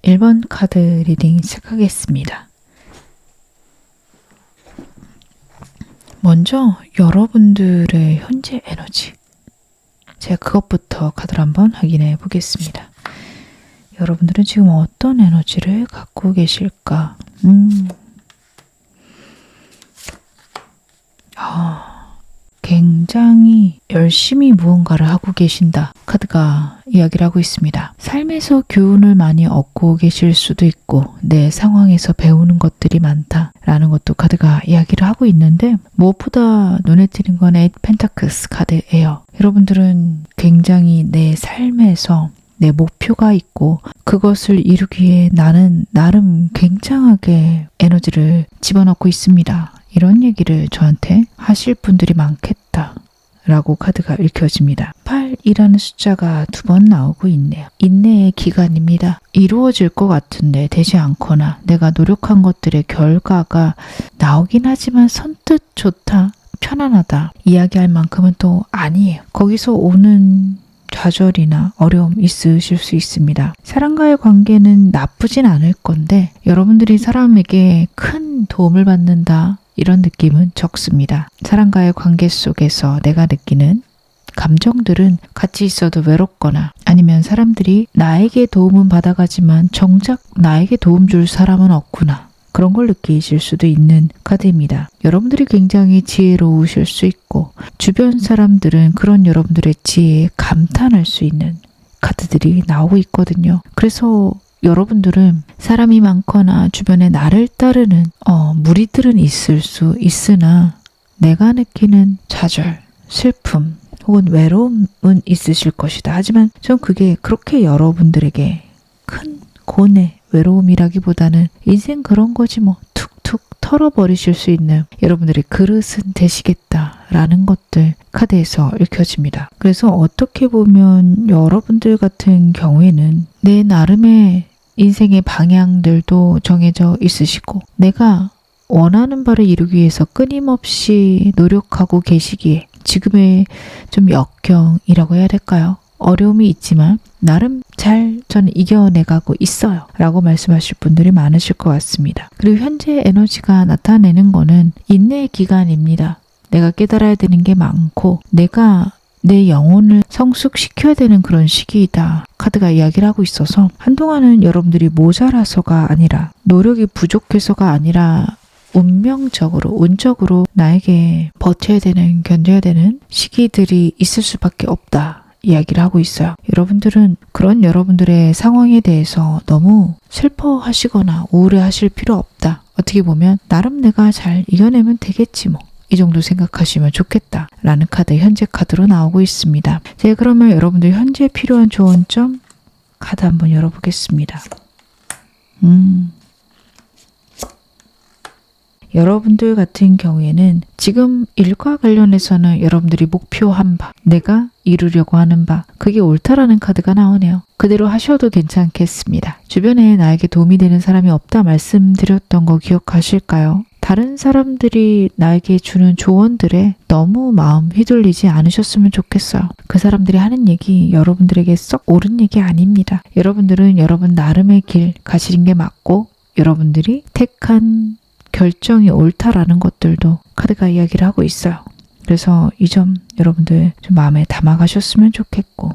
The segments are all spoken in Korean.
1번 카드 리딩 시작하겠습니다. 먼저 여러분들의 현재 에너지, 제가 그것부터 카드를 한번 확인해 보겠습니다. 여러분들은 지금 어떤 에너지를 갖고 계실까? 굉장히 열심히 무언가를 하고 계신다. 카드가 이야기를 하고 있습니다. 삶에서 교훈을 많이 얻고 계실 수도 있고 내 상황에서 배우는 것들이 많다라는 것도 카드가 이야기를 하고 있는데, 무엇보다 눈에 띄는 건 8 펜타클스 카드예요. 여러분들은 굉장히 내 삶에서 내 목표가 있고 그것을 이루기 위해 나는 나름 굉장하게 에너지를 집어넣고 있습니다. 이런 얘기를 저한테 하실 분들이 많겠다 라고 카드가 읽혀집니다. 8이라는 숫자가 2번 나오고 있네요. 인내의 기간입니다. 이루어질 것 같은데 되지 않거나 내가 노력한 것들의 결과가 나오긴 하지만 선뜻 좋다, 편안하다 이야기할 만큼은 또 아니에요. 거기서 오는 좌절이나 어려움 있으실 수 있습니다. 사람과의 관계는 나쁘진 않을 건데 여러분들이 사람에게 큰 도움을 받는다 이런 느낌은 적습니다. 사람과의 관계 속에서 내가 느끼는 감정들은 같이 있어도 외롭거나 아니면 사람들이 나에게 도움은 받아가지만 정작 나에게 도움 줄 사람은 없구나, 그런 걸 느끼실 수도 있는 카드입니다. 여러분들이 굉장히 지혜로우실 수 있고 주변 사람들은 그런 여러분들의 지혜에 감탄할 수 있는 카드들이 나오고 있거든요. 그래서 여러분들은 사람이 많거나 주변에 나를 따르는 무리들은 있을 수 있으나 내가 느끼는 좌절, 슬픔 혹은 외로움은 있으실 것이다. 하지만 전 그게 그렇게 여러분들에게 큰 고뇌, 외로움이라기보다는 인생 그런 거지 뭐, 툭툭 털어버리실 수 있는 여러분들의 그릇은 되시겠다라는 것들 카드에서 읽혀집니다. 그래서 어떻게 보면 여러분들 같은 경우에는 내 나름의 인생의 방향들도 정해져 있으시고 내가 원하는 바를 이루기 위해서 끊임없이 노력하고 계시기에 지금의 좀 역경이라고 해야 될까요? 어려움이 있지만 나름 잘 저는 이겨내가고 있어요 라고 말씀하실 분들이 많으실 것 같습니다. 그리고 현재 에너지가 나타내는 거는 인내의 기간입니다. 내가 깨달아야 되는 게 많고 내가 내 영혼을 성숙시켜야 되는 그런 시기이다. 카드가 이야기를 하고 있어서 한동안은 여러분들이 모자라서가 아니라 노력이 부족해서가 아니라 운적으로 나에게 버텨야 되는, 견뎌야 되는 시기들이 있을 수밖에 없다 이야기를 하고 있어요. 여러분들은 그런 여러분들의 상황에 대해서 너무 슬퍼하시거나 우울해하실 필요 없다. 어떻게 보면 나름 내가 잘 이겨내면 되겠지 뭐, 이 정도 생각하시면 좋겠다 라는 카드, 현재 카드로 나오고 있습니다. 네, 그러면 여러분들 현재 필요한 조언점 카드 한번 열어보겠습니다. 여러분들 같은 경우에는 지금 일과 관련해서는 여러분들이 목표한 바, 내가 이루려고 하는 바, 그게 옳다라는 카드가 나오네요. 그대로 하셔도 괜찮겠습니다. 주변에 나에게 도움이 되는 사람이 없다 말씀드렸던 거 기억하실까요? 다른 사람들이 나에게 주는 조언들에 너무 마음 휘둘리지 않으셨으면 좋겠어요. 그 사람들이 하는 얘기 여러분들에게 썩 옳은 얘기 아닙니다. 여러분들은 여러분 나름의 길 가시는 게 맞고 여러분들이 택한 결정이 옳다라는 것들도 카드가 이야기를 하고 있어요. 그래서 이 점 여러분들 좀 마음에 담아가셨으면 좋겠고,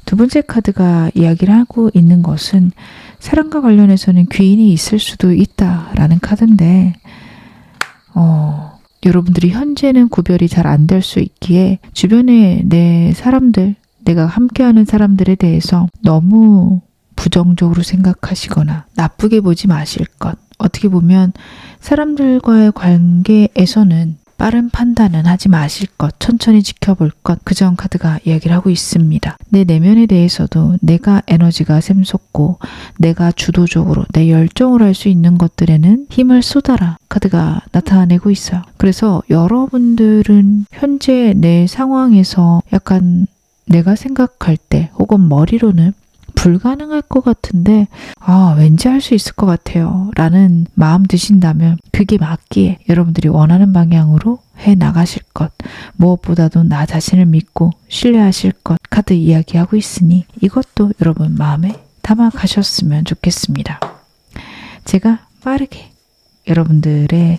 두 번째 카드가 이야기를 하고 있는 것은 사랑과 관련해서는 귀인이 있을 수도 있다라는 카드인데 여러분들이 현재는 구별이 잘 안 될 수 있기에 주변에 내 사람들, 내가 함께하는 사람들에 대해서 너무 부정적으로 생각하시거나 나쁘게 보지 마실 것. 어떻게 보면 사람들과의 관계에서는 빠른 판단은 하지 마실 것, 천천히 지켜볼 것, 그 점 카드가 이야기를 하고 있습니다. 내 내면에 대해서도 내가 에너지가 샘솟고 내가 주도적으로 내 열정을 할 수 있는 것들에는 힘을 쏟아라 카드가 나타내고 있어요. 그래서 여러분들은 현재 내 상황에서 약간 내가 생각할 때 혹은 머리로는 불가능할 것 같은데 왠지 할 수 있을 것 같아요 라는 마음 드신다면 그게 맞기에 여러분들이 원하는 방향으로 해 나가실 것, 무엇보다도 나 자신을 믿고 신뢰하실 것 카드 이야기하고 있으니 이것도 여러분 마음에 담아 가셨으면 좋겠습니다. 제가 빠르게 여러분들의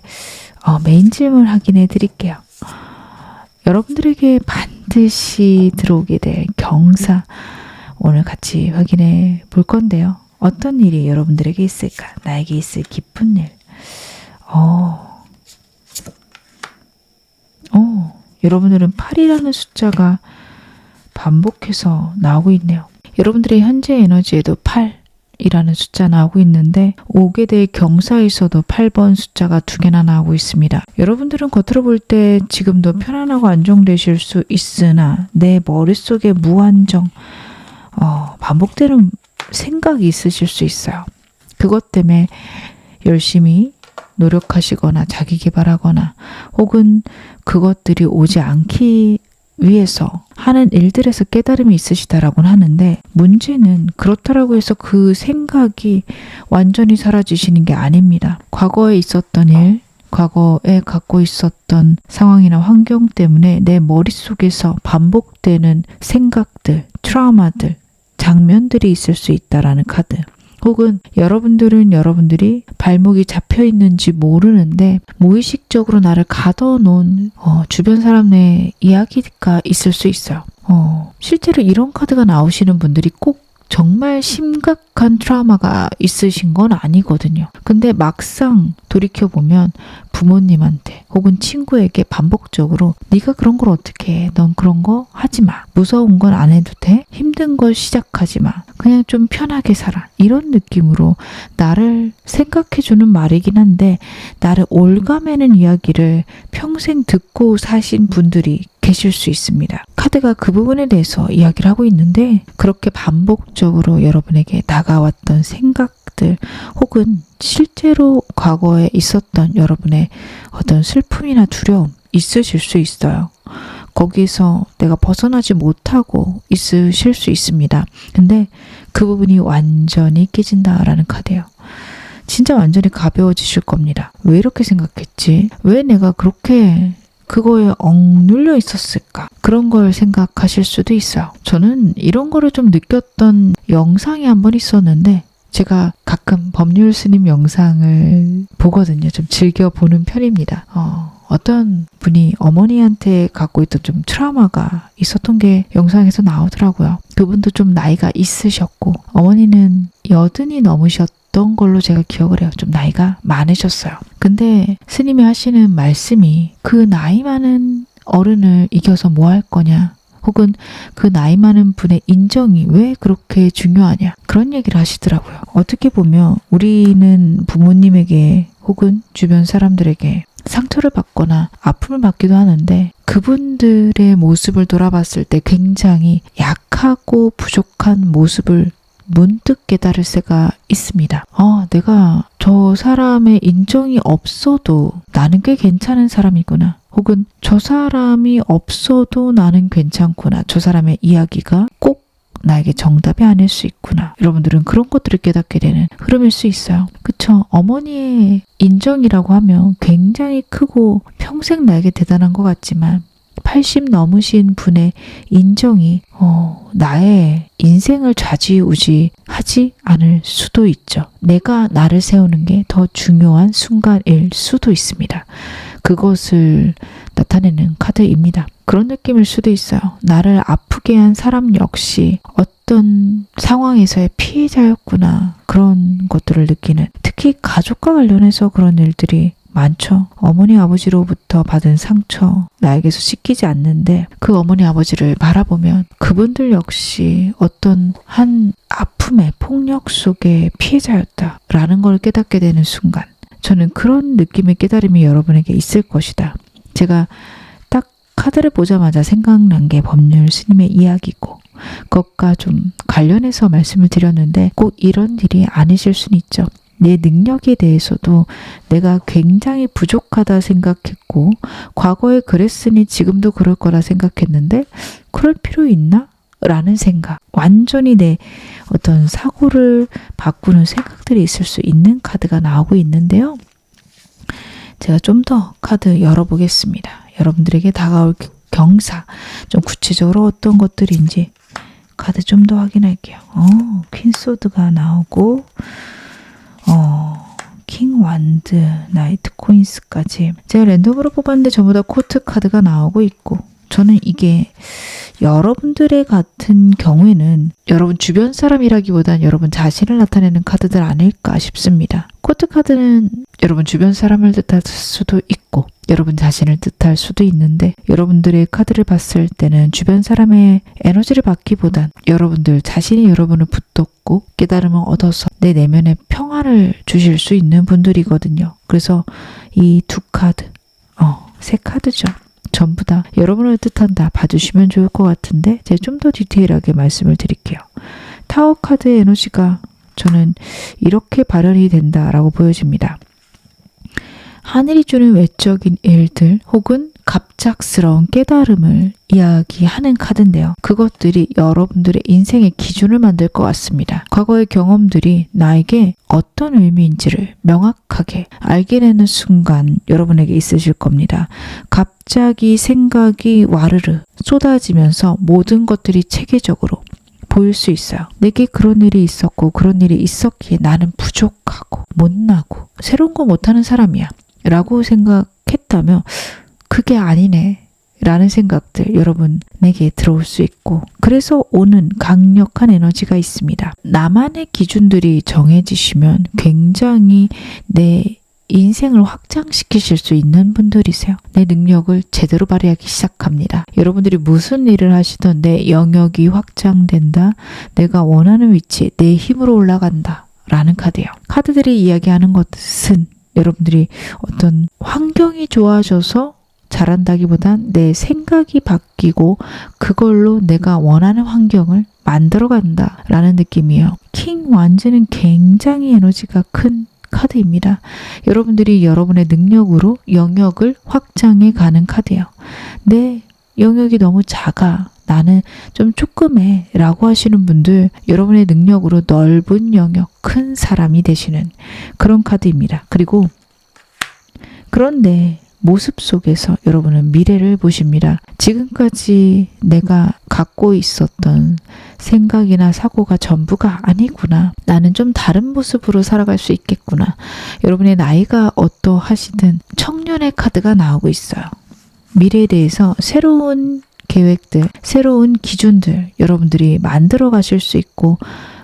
메인 질문 확인해 드릴게요. 여러분들에게 반드시 들어오게 될 경사 오늘 같이 확인해 볼 건데요. 어떤 일이 여러분들에게 있을까? 나에게 있을 기쁜 일. 여러분들은 8이라는 숫자가 반복해서 나오고 있네요. 여러분들의 현재 에너지에도 8이라는 숫자 나오고 있는데 오게 될 경사에서도 8번 숫자가 2개나 나오고 있습니다. 여러분들은 겉으로 볼 때 지금도 편안하고 안정되실 수 있으나 내 머릿속에 무한정 반복되는 생각이 있으실 수 있어요. 그것 때문에 열심히 노력하시거나 자기 개발하거나 혹은 그것들이 오지 않기 위해서 하는 일들에서 깨달음이 있으시다라고는 하는데 문제는 그렇다라고 해서 그 생각이 완전히 사라지시는 게 아닙니다. 과거에 있었던 일, 과거에 갖고 있었던 상황이나 환경 때문에 내 머릿속에서 반복되는 생각들, 트라우마들, 장면들이 있을 수 있다라는 카드. 혹은 여러분들은 여러분들이 발목이 잡혀 있는지 모르는데 무의식적으로 나를 가둬놓은 주변 사람의 이야기가 있을 수 있어요. 실제로 이런 카드가 나오시는 분들이 꼭 정말 심각한 트라우마가 있으신 건 아니거든요. 근데 막상 돌이켜보면 부모님한테 혹은 친구에게 반복적으로 네가 그런 걸 어떻게 해? 넌 그런 거 하지 마. 무서운 건 안 해도 돼. 힘든 걸 시작하지 마. 그냥 좀 편하게 살아. 이런 느낌으로 나를 생각해주는 말이긴 한데 나를 올가매는 이야기를 평생 듣고 사신 분들이 계실 수 있습니다. 카드가 그 부분에 대해서 이야기를 하고 있는데 그렇게 반복적으로 여러분에게 다가왔던 생각들 혹은 실제로 과거에 있었던 여러분의 어떤 슬픔이나 두려움 있으실 수 있어요. 거기서 내가 벗어나지 못하고 있으실 수 있습니다. 근데 그 부분이 완전히 깨진다라는 카드예요. 진짜 완전히 가벼워지실 겁니다. 왜 이렇게 생각했지? 왜 내가 그렇게 그거에 억눌려 있었을까? 그런 걸 생각하실 수도 있어요. 저는 이런 거를 좀 느꼈던 영상이 한 번 있었는데 제가 가끔 법률 스님 영상을 보거든요. 좀 즐겨보는 편입니다. 어떤 분이 어머니한테 갖고 있던 좀 트라우마가 있었던 게 영상에서 나오더라고요. 그분도 좀 나이가 있으셨고 어머니는 80이 넘으셨던 걸로 제가 기억을 해요. 좀 나이가 많으셨어요. 근데 스님이 하시는 말씀이 그 나이 많은 어른을 이겨서 뭐 할 거냐? 혹은 그 나이 많은 분의 인정이 왜 그렇게 중요하냐? 그런 얘기를 하시더라고요. 어떻게 보면 우리는 부모님에게 혹은 주변 사람들에게 상처를 받거나 아픔을 받기도 하는데 그분들의 모습을 돌아봤을 때 굉장히 약하고 부족한 모습을 문득 깨달을 새가 있습니다. 내가 저 사람의 인정이 없어도 나는 꽤 괜찮은 사람이구나. 혹은 저 사람이 없어도 나는 괜찮구나. 저 사람의 이야기가 꼭 나에게 정답이 아닐 수 있구나. 여러분들은 그런 것들을 깨닫게 되는 흐름일 수 있어요. 그쵸? 어머니의 인정이라고 하면 굉장히 크고 평생 나에게 대단한 것 같지만 80 넘으신 분의 인정이 나의 인생을 좌지우지하지 않을 수도 있죠. 내가 나를 세우는 게 더 중요한 순간일 수도 있습니다. 그것을 나타내는 카드입니다. 그런 느낌일 수도 있어요. 나를 아프게 한 사람 역시 어떤 상황에서의 피해자였구나. 그런 것들을 느끼는, 특히 가족과 관련해서 그런 일들이 많죠. 어머니 아버지로부터 받은 상처 나에게서 씻기지 않는데 그 어머니 아버지를 바라보면 그분들 역시 어떤 한 아픔의 폭력 속의 피해자였다라는 걸 깨닫게 되는 순간 저는 그런 느낌의 깨달음이 여러분에게 있을 것이다. 제가 딱 카드를 보자마자 생각난 게 법률 스님의 이야기고 그것과 좀 관련해서 말씀을 드렸는데 꼭 이런 일이 아니실 수는 있죠. 내 능력에 대해서도 내가 굉장히 부족하다 생각했고 과거에 그랬으니 지금도 그럴 거라 생각했는데 그럴 필요 있나? 라는 생각, 완전히 내 어떤 사고를 바꾸는 생각들이 있을 수 있는 카드가 나오고 있는데요. 제가 좀 더 카드 열어보겠습니다. 여러분들에게 다가올 경사, 좀 구체적으로 어떤 것들인지 카드 좀 더 확인할게요. 퀸소드가 나오고 킹 완드, 나이트 코인스까지. 제가 랜덤으로 뽑았는데 전부 다 코트 카드가 나오고 있고, 저는 이게 여러분들의 같은 경우에는 여러분 주변 사람이라기보단 여러분 자신을 나타내는 카드들 아닐까 싶습니다. 코트 카드는 여러분 주변 사람을 뜻할 수도 있고 여러분 자신을 뜻할 수도 있는데, 여러분들의 카드를 봤을 때는 주변 사람의 에너지를 받기보단 여러분들 자신이 여러분을 붙잡고 깨달음을 얻어서 내 내면의 평화를 주실 수 있는 분들이거든요. 그래서 이 두 카드, 세 카드죠. 전부 다 여러분을 뜻한다 봐주시면 좋을 것 같은데, 제가 좀 더 디테일하게 말씀을 드릴게요. 타워 카드의 에너지가 저는 이렇게 발현이 된다라고 보여집니다. 하늘이 주는 외적인 일들 혹은 갑작스러운 깨달음을 이야기하는 카드인데요. 그것들이 여러분들의 인생의 기준을 만들 것 같습니다. 과거의 경험들이 나에게 어떤 의미인지를 명확하게 알게 되는 순간 여러분에게 있으실 겁니다. 갑자기 생각이 와르르 쏟아지면서 모든 것들이 체계적으로 보일 수 있어요. 내게 그런 일이 있었고 그런 일이 있었기에 나는 부족하고 못나고 새로운 거 못하는 사람이야 라고 생각했다면 그게 아니네 라는 생각들 여러분에게 들어올 수 있고, 그래서 오는 강력한 에너지가 있습니다. 나만의 기준들이 정해지시면 굉장히 내 인생을 확장시키실 수 있는 분들이세요. 내 능력을 제대로 발휘하기 시작합니다. 여러분들이 무슨 일을 하시던 내 영역이 확장된다. 내가 원하는 위치에 내 힘으로 올라간다 라는 카드예요. 카드들이 이야기하는 것은 여러분들이 어떤 환경이 좋아져서 잘한다기보단 내 생각이 바뀌고 그걸로 내가 원하는 환경을 만들어 간다 라는 느낌이에요. 킹 완즈는 굉장히 에너지가 큰 카드입니다. 여러분들이 여러분의 능력으로 영역을 확장해 가는 카드예요. 내 영역이 너무 작아, 나는 좀 조그매 라고 하시는 분들, 여러분의 능력으로 넓은 영역, 큰 사람이 되시는 그런 카드입니다. 그리고 그런데 모습 속에서 여러분은 미래를 보십니다. 지금까지 내가 갖고 있었던 생각이나 사고가 전부가 아니구나. 나는 좀 다른 모습으로 살아갈 수 있겠구나. 여러분의 나이가 어떠하시든 청년의 카드가 나오고 있어요. 미래에 대해서 새로운 계획들, 새로운 기준들 여러분들이 만들어 가실 수 있고,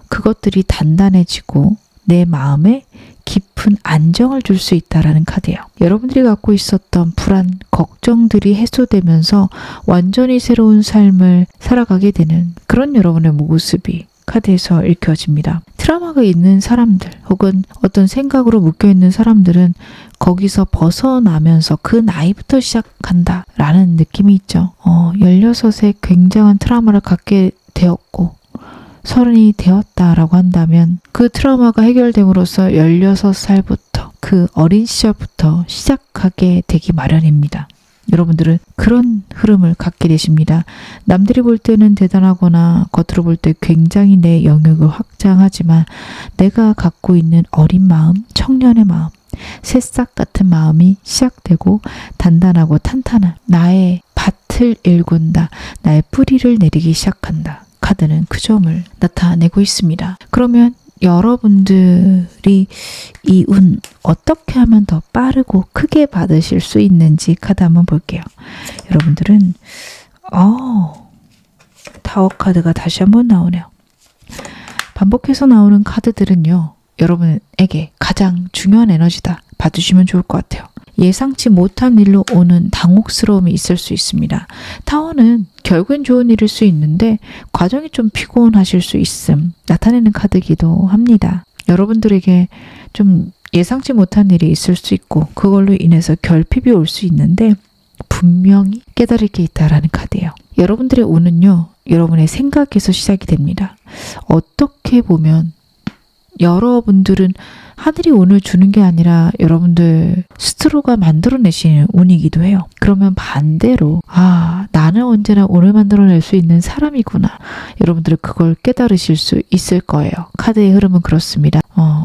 그것들이 단단해지고 내 마음에 깊은 안정을 줄 수 있다라는 카드예요. 여러분들이 갖고 있었던 불안, 걱정들이 해소되면서 완전히 새로운 삶을 살아가게 되는 그런 여러분의 모습이 카드에서 읽혀집니다. 트라우마가 있는 사람들 혹은 어떤 생각으로 묶여있는 사람들은 거기서 벗어나면서 그 나이부터 시작한다 라는 느낌이 있죠. 16에 굉장한 트라우마를 갖게 되었고 30이 되었다라고 한다면 그 트라우마가 해결됨으로써 16살부터 그 어린 시절부터 시작하게 되기 마련입니다. 여러분들은 그런 흐름을 갖게 되십니다. 남들이 볼 때는 대단하거나 겉으로 볼 때 굉장히 내 영역을 확장하지만 내가 갖고 있는 어린 마음, 청년의 마음, 새싹 같은 마음이 시작되고 단단하고 탄탄한 나의 밭을 일군다, 나의 뿌리를 내리기 시작한다. 카드는 그 점을 나타내고 있습니다. 그러면 여러분들이 이 운 어떻게 하면 더 빠르고 크게 받으실 수 있는지 카드 한번 볼게요. 여러분들은 타워 카드가 다시 한번 나오네요. 반복해서 나오는 카드들은요, 여러분에게 가장 중요한 에너지다 봐주시면 좋을 것 같아요. 예상치 못한 일로 오는 당혹스러움이 있을 수 있습니다. 타워는 결국엔 좋은 일일 수 있는데 과정이 좀 피곤하실 수 있음 나타내는 카드이기도 합니다. 여러분들에게 좀 예상치 못한 일이 있을 수 있고 그걸로 인해서 결핍이 올 수 있는데 분명히 깨달을 게 있다라는 카드예요. 여러분들의 운은요, 여러분의 생각에서 시작이 됩니다. 어떻게 보면 여러분들은 하늘이 운을 주는 게 아니라 여러분들 스스로가 만들어내시는 운이기도 해요. 그러면 반대로 나는 언제나 운을 만들어낼 수 있는 사람이구나. 여러분들은 그걸 깨달으실 수 있을 거예요. 카드의 흐름은 그렇습니다.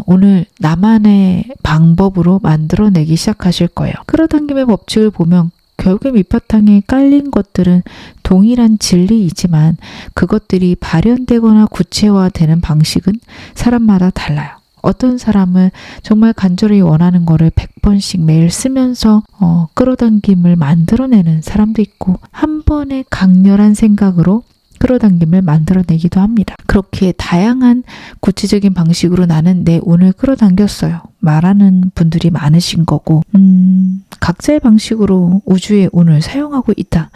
오늘 나만의 방법으로 만들어내기 시작하실 거예요. 끌어당김의 법칙을 보면 결국에 밑바탕에 깔린 것들은 동일한 진리이지만 그것들이 발현되거나 구체화되는 방식은 사람마다 달라요. 어떤 사람은 정말 간절히 원하는 거를 100번씩 매일 쓰면서 끌어당김을 만들어내는 사람도 있고, 한 번의 강렬한 생각으로 끌어당김을 만들어내기도 합니다. 그렇게 다양한 구체적인 방식으로 나는 내 운을 끌어당겼어요 말하는 분들이 많으신 거고, 각자의 방식으로 우주의 운을 사용하고 있다,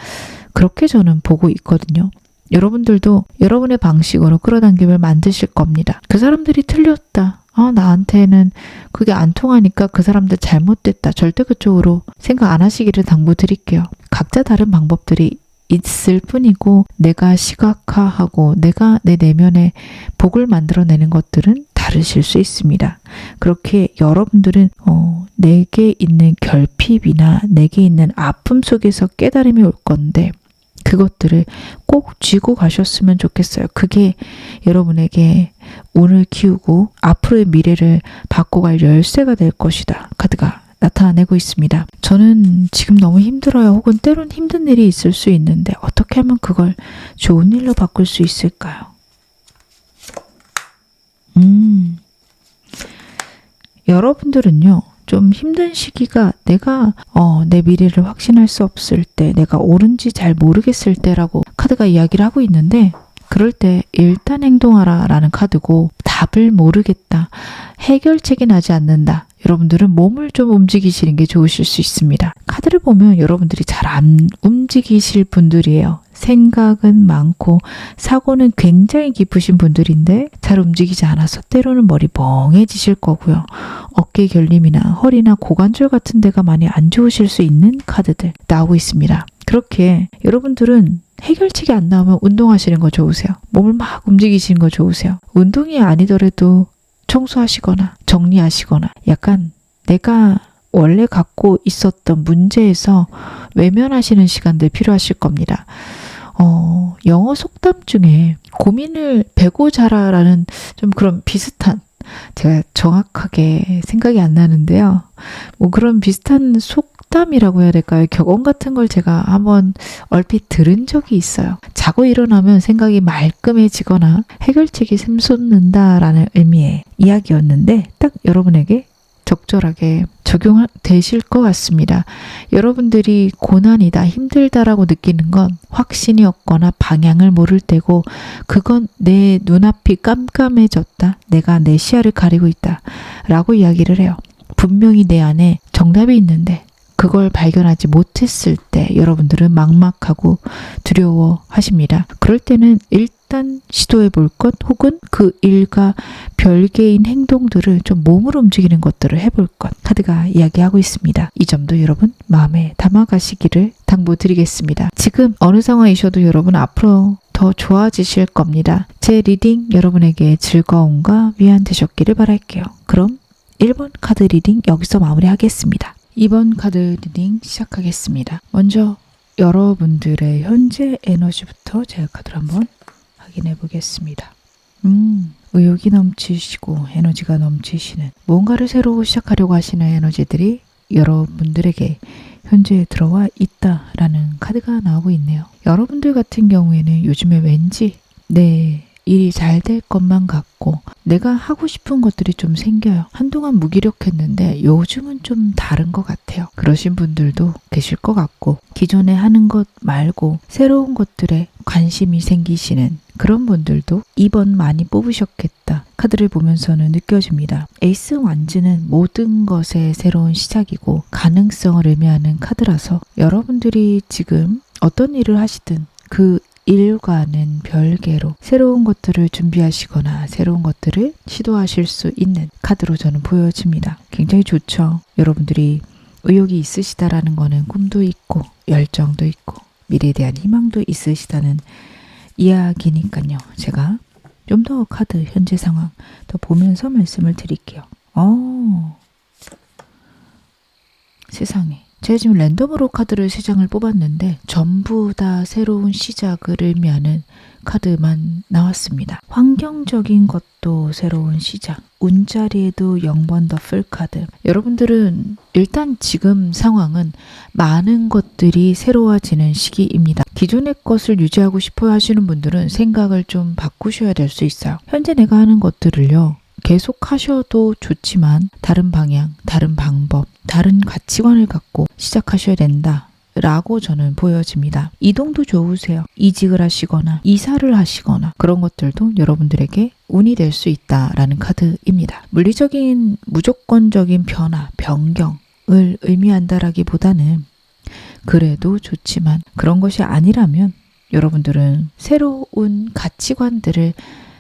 그렇게 저는 보고 있거든요. 여러분들도 여러분의 방식으로 끌어당김을 만드실 겁니다. 그 사람들이 틀렸다, 나한테는 그게 안 통하니까 그 사람들 잘못됐다, 절대 그쪽으로 생각 안 하시기를 당부드릴게요. 각자 다른 방법들이 있을 뿐이고, 내가 시각화하고 내가 내 내면에 복을 만들어내는 것들은 다르실 수 있습니다. 그렇게 여러분들은 내게 있는 결핍이나 내게 있는 아픔 속에서 깨달음이 올 건데, 그것들을 꼭 쥐고 가셨으면 좋겠어요. 그게 여러분에게 운을 키우고 앞으로의 미래를 바꿔갈 열쇠가 될 것이다, 카드가 나타내고 있습니다. 저는 지금 너무 힘들어요. 혹은 때론 힘든 일이 있을 수 있는데 어떻게 하면 그걸 좋은 일로 바꿀 수 있을까요? 여러분들은요, 좀 힘든 시기가 내가 내 미래를 확신할 수 없을 때, 내가 옳은지 잘 모르겠을 때라고 카드가 이야기를 하고 있는데, 그럴 때 일단 행동하라 라는 카드고, 답을 모르겠다, 해결책이 나지 않는다, 여러분들은 몸을 좀 움직이시는 게 좋으실 수 있습니다. 카드를 보면 여러분들이 잘 안 움직이실 분들이에요. 생각은 많고 사고는 굉장히 깊으신 분들인데 잘 움직이지 않아서 때로는 머리 멍해지실 거고요. 어깨 결림이나 허리나 고관절 같은 데가 많이 안 좋으실 수 있는 카드들 나오고 있습니다. 그렇게 여러분들은 해결책이 안 나오면 운동하시는 거 좋으세요. 몸을 막 움직이시는 거 좋으세요. 운동이 아니더라도 청소하시거나 정리하시거나, 약간 내가 원래 갖고 있었던 문제에서 외면하시는 시간들 필요하실 겁니다. 영어 속담 중에 고민을 베고 자라라는 좀 그런 비슷한, 제가 정확하게 생각이 안 나는데요. 뭐 그런 비슷한 속담이라고 해야 될까요? 격언 같은 걸 제가 한번 얼핏 들은 적이 있어요. 자고 일어나면 생각이 말끔해지거나 해결책이 샘솟는다라는 의미의 이야기였는데, 딱 여러분에게 적절하게 적용되실 것 같습니다. 여러분들이 고난이다, 힘들다라고 느끼는 건 확신이 없거나 방향을 모를 때고, 그건 내 눈앞이 깜깜해졌다, 내가 내 시야를 가리고 있다 라고 이야기를 해요. 분명히 내 안에 정답이 있는데 그걸 발견하지 못했을 때 여러분들은 막막하고 두려워하십니다. 그럴 때는 일단 시도해 볼 것, 혹은 그 일과 별개인 행동들을 좀 몸으로 움직이는 것들을 해볼 것, 카드가 이야기하고 있습니다. 이 점도 여러분 마음에 담아가시기를 당부드리겠습니다. 지금 어느 상황이셔도 여러분 앞으로 더 좋아지실 겁니다. 제 리딩 여러분에게 즐거움과 위안 되셨기를 바랄게요. 그럼 1번 카드 리딩 여기서 마무리하겠습니다. 2번 카드 리딩 시작하겠습니다. 먼저 여러분들의 현재 에너지부터 제가 카드를 한번 확인해 보겠습니다. 의욕이 넘치시고 에너지가 넘치시는, 뭔가를 새로 시작하려고 하시는 에너지들이 여러분들에게 현재 들어와 있다라는 카드가 나오고 있네요. 여러분들 같은 경우에는 요즘에 왠지 일이 잘 될 것만 같고 내가 하고 싶은 것들이 좀 생겨요. 한동안 무기력했는데 요즘은 좀 다른 것 같아요. 그러신 분들도 계실 것 같고, 기존에 하는 것 말고 새로운 것들에 관심이 생기시는 그런 분들도 2번 많이 뽑으셨겠다, 카드를 보면서는 느껴집니다. 에이스 완즈는 모든 것의 새로운 시작이고 가능성을 의미하는 카드라서, 여러분들이 지금 어떤 일을 하시든 그 일과는 별개로 새로운 것들을 준비하시거나 새로운 것들을 시도하실 수 있는 카드로 저는 보여집니다. 굉장히 좋죠. 여러분들이 의욕이 있으시다라는 거는 꿈도 있고 열정도 있고 미래에 대한 희망도 있으시다는 이야기니까요. 제가 좀 더 카드 현재 상황 더 보면서 말씀을 드릴게요. 세상에, 제가 지금 랜덤으로 카드를 3장을 뽑았는데 전부 다 새로운 시작을 의미하는 카드만 나왔습니다. 환경적인 것도 새로운 시작, 운자리에도 0번 더 풀카드. 여러분들은 일단 지금 상황은 많은 것들이 새로워지는 시기입니다. 기존의 것을 유지하고 싶어 하시는 분들은 생각을 좀 바꾸셔야 될 수 있어요. 현재 내가 하는 것들을요, 계속 하셔도 좋지만 다른 방향, 다른 방법, 다른 가치관을 갖고 시작하셔야 된다 라고 저는 보여집니다. 이동도 좋으세요. 이직을 하시거나 이사를 하시거나 그런 것들도 여러분들에게 운이 될 수 있다라는 카드입니다. 물리적인 무조건적인 변화, 변경을 의미한다라기보다는 그래도 좋지만 그런 것이 아니라면 여러분들은 새로운 가치관들을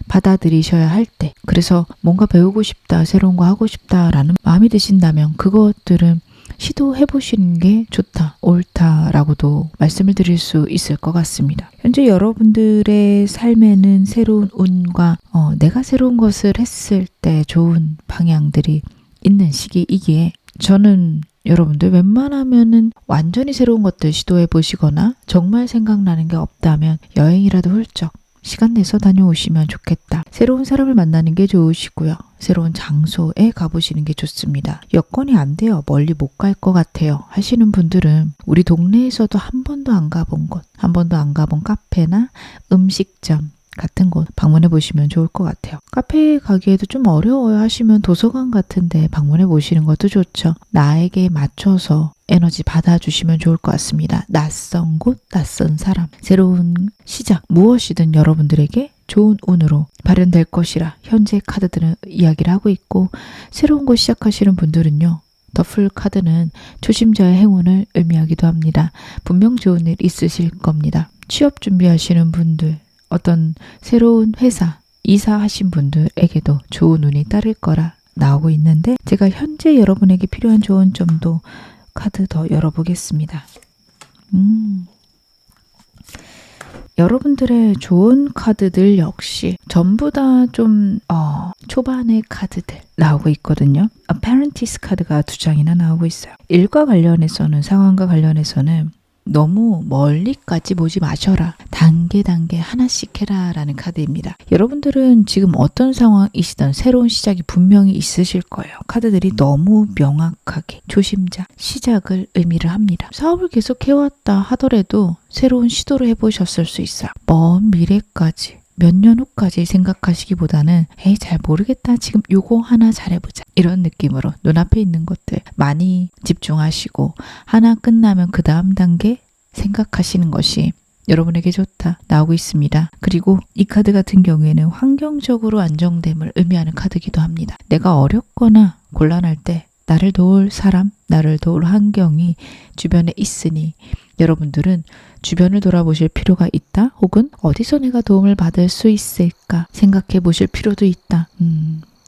받아들이셔야 할 때, 그래서 뭔가 배우고 싶다, 새로운 거 하고 싶다라는 마음이 드신다면 그것들은 시도해 보시는 게 좋다, 옳다라고도 말씀을 드릴 수 있을 것 같습니다. 현재 여러분들의 삶에는 새로운 운과 내가 새로운 것을 했을 때 좋은 방향들이 있는 시기이기에 저는 여러분들 웬만하면은 완전히 새로운 것들 시도해 보시거나 정말 생각나는 게 없다면 여행이라도 훌쩍 시간 내서 다녀오시면 좋겠다. 새로운 사람을 만나는 게 좋으시고요. 새로운 장소에 가보시는 게 좋습니다. 여건이 안 돼요. 멀리 못 갈 것 같아요 하시는 분들은 우리 동네에서도 한 번도 안 가본 곳, 한 번도 안 가본 카페나 음식점 같은 곳 방문해 보시면 좋을 것 같아요. 카페에 가기에도 좀 어려워요 하시면 도서관 같은 데 방문해 보시는 것도 좋죠. 나에게 맞춰서 에너지 받아주시면 좋을 것 같습니다. 낯선 곳, 낯선 사람, 새로운 시작, 무엇이든 여러분들에게 좋은 운으로 발현될 것이라 현재 카드들은 이야기를 하고 있고, 새로운 거 시작하시는 분들은요, 더풀 카드는 초심자의 행운을 의미하기도 합니다. 분명 좋은 일 있으실 겁니다. 취업 준비하시는 분들, 어떤 새로운 회사 이사하신 분들에게도 좋은 운이 따를 거라 나오고 있는데, 제가 현재 여러분에게 필요한 좋은 점도 카드 더 열어보겠습니다. 여러분들의 좋은 카드들 역시 전부 다 좀 초반의 카드들 나오고 있거든요. Apprentice 카드가 2장이나 나오고 있어요. 일과 관련해서는, 상황과 관련해서는 너무 멀리까지 보지 마셔라. 단계 하나씩 해라 라는 카드입니다. 여러분들은 지금 어떤 상황이시든 새로운 시작이 분명히 있으실 거예요. 카드들이 너무 명확하게 초심자, 시작을 의미를 합니다. 사업을 계속 해왔다 하더라도 새로운 시도를 해보셨을 수 있어요. 먼 미래까지, 몇 년 후까지 생각하시기보다는 에이 잘 모르겠다, 지금 요거 하나 잘해보자, 이런 느낌으로 눈앞에 있는 것들 많이 집중하시고 하나 끝나면 그 다음 단계 생각하시는 것이 여러분에게 좋다 나오고 있습니다. 그리고 이 카드 같은 경우에는 환경적으로 안정됨을 의미하는 카드이기도 합니다. 내가 어렵거나 곤란할 때 나를 도울 사람, 나를 도울 환경이 주변에 있으니 여러분들은 주변을 돌아보실 필요가 있다, 혹은 어디서 내가 도움을 받을 수 있을까 생각해 보실 필요도 있다.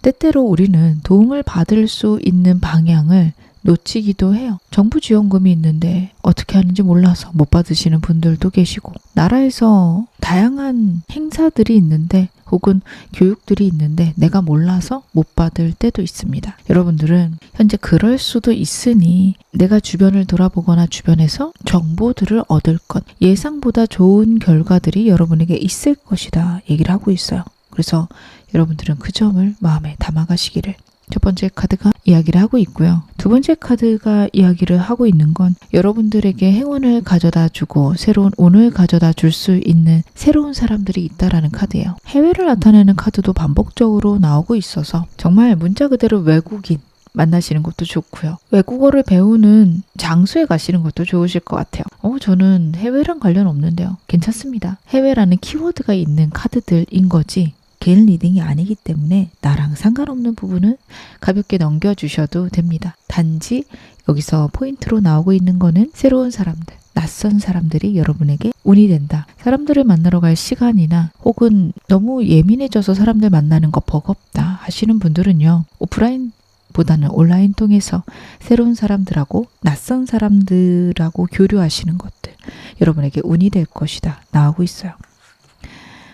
때때로 우리는 도움을 받을 수 있는 방향을 놓치기도 해요. 정부 지원금이 있는데 어떻게 하는지 몰라서 못 받으시는 분들도 계시고, 나라에서 다양한 행사들이 있는데 혹은 교육들이 있는데 내가 몰라서 못 받을 때도 있습니다. 여러분들은 현재 그럴 수도 있으니 내가 주변을 돌아보거나 주변에서 정보들을 얻을 것, 예상보다 좋은 결과들이 여러분에게 있을 것이다 얘기를 하고 있어요. 그래서 여러분들은 그 점을 마음에 담아가시기를 첫 번째 카드가 이야기를 하고 있고요. 두 번째 카드가 이야기를 하고 있는 건 여러분들에게 행운을 가져다 주고 새로운 운을 가져다 줄 수 있는 새로운 사람들이 있다라는 카드예요. 해외를 나타내는 카드도 반복적으로 나오고 있어서 정말 문자 그대로 외국인 만나시는 것도 좋고요. 외국어를 배우는 장소에 가시는 것도 좋으실 것 같아요. 저는 해외랑 관련 없는데요. 괜찮습니다. 해외라는 키워드가 있는 카드들인 거지 개인 리딩이 아니기 때문에 나랑 상관없는 부분은 가볍게 넘겨주셔도 됩니다. 단지 여기서 포인트로 나오고 있는 거는 새로운 사람들, 낯선 사람들이 여러분에게 운이 된다. 사람들을 만나러 갈 시간이나 혹은 너무 예민해져서 사람들 만나는 거 버겁다 하시는 분들은요, 오프라인 보다는 온라인 통해서 새로운 사람들하고 낯선 사람들하고 교류하시는 것들 여러분에게 운이 될 것이다 나오고 있어요.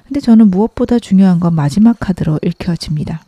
근데 저는 무엇보다 중요한 건 마지막 카드로 읽혀집니다.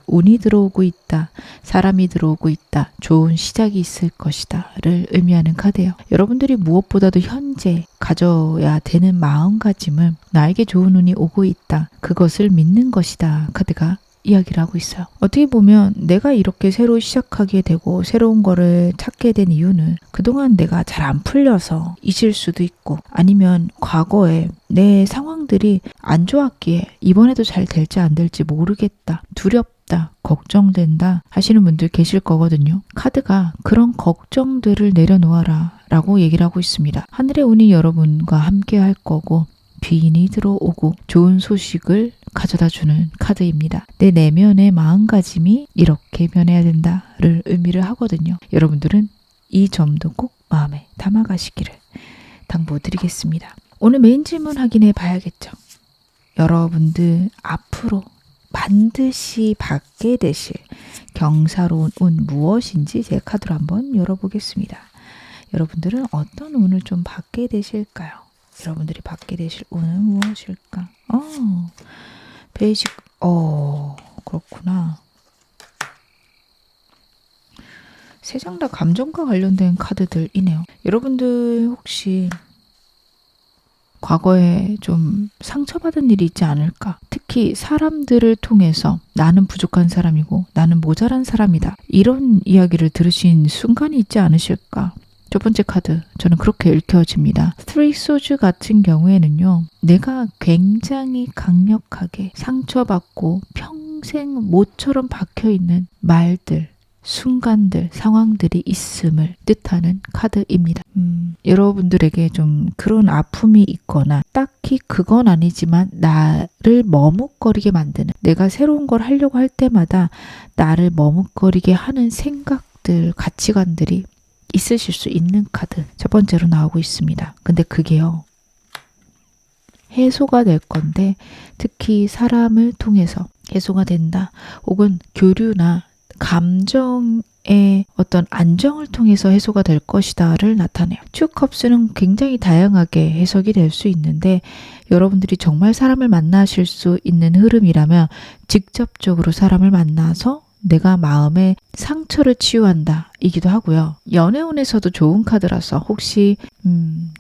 운이 들어오고 있다, 사람이 들어오고 있다, 좋은 시작이 있을 것이다를 의미하는 카드예요. 여러분들이 무엇보다도 현재 가져야 되는 마음가짐은 나에게 좋은 운이 오고 있다, 그것을 믿는 것이다 카드가 이야기를 하고 있어요. 어떻게 보면 내가 이렇게 새로 시작하게 되고 새로운 거를 찾게 된 이유는 그동안 내가 잘 안 풀려서 잊을 수도 있고, 아니면 과거에 내 상황들이 안 좋았기에 이번에도 잘 될지 안 될지 모르겠다, 두렵다, 걱정된다 하시는 분들 계실 거거든요. 카드가 그런 걱정들을 내려놓아라 라고 얘기를 하고 있습니다. 하늘의 운이 여러분과 함께 할 거고 귀인이 들어오고 좋은 소식을 가져다주는 카드입니다. 내 내면의 마음가짐이 이렇게 변해야 된다를 의미를 하거든요. 여러분들은 이 점도 꼭 마음에 담아가시기를 당부드리겠습니다. 오늘 메인 질문 확인해 봐야겠죠. 여러분들 앞으로 반드시 받게 되실 경사로운 운 무엇인지 제 카드로 한번 열어보겠습니다. 여러분들은 어떤 운을 좀 받게 되실까요? 여러분들이 받게 되실 운은 무엇일까? 베이직, 그렇구나. 세 장 다 감정과 관련된 카드들이네요. 여러분들 혹시 과거에 좀 상처받은 일이 있지 않을까? 특히 사람들을 통해서 나는 부족한 사람이고 나는 모자란 사람이다, 이런 이야기를 들으신 순간이 있지 않으실까? 첫 번째 카드, 저는 그렇게 읽혀집니다. Three Swords 같은 경우에는요, 내가 굉장히 강력하게 상처받고 평생 못처럼 박혀있는 말들, 순간들, 상황들이 있음을 뜻하는 카드입니다. 여러분들에게 좀 그런 아픔이 있거나 딱히 그건 아니지만 나를 머뭇거리게 만드는, 내가 새로운 걸 하려고 할 때마다 나를 머뭇거리게 하는 생각들, 가치관들이 있으실 수 있는 카드 첫 번째로 나오고 있습니다. 근데 그게요, 해소가 될 건데 특히 사람을 통해서 해소가 된다, 혹은 교류나 감정의 어떤 안정을 통해서 해소가 될 것이다를 나타내요. 투 컵스는 굉장히 다양하게 해석이 될 수 있는데, 여러분들이 정말 사람을 만나실 수 있는 흐름이라면 직접적으로 사람을 만나서 내가 마음의 상처를 치유한다 이기도 하고요. 연애운에서도 좋은 카드라서 혹시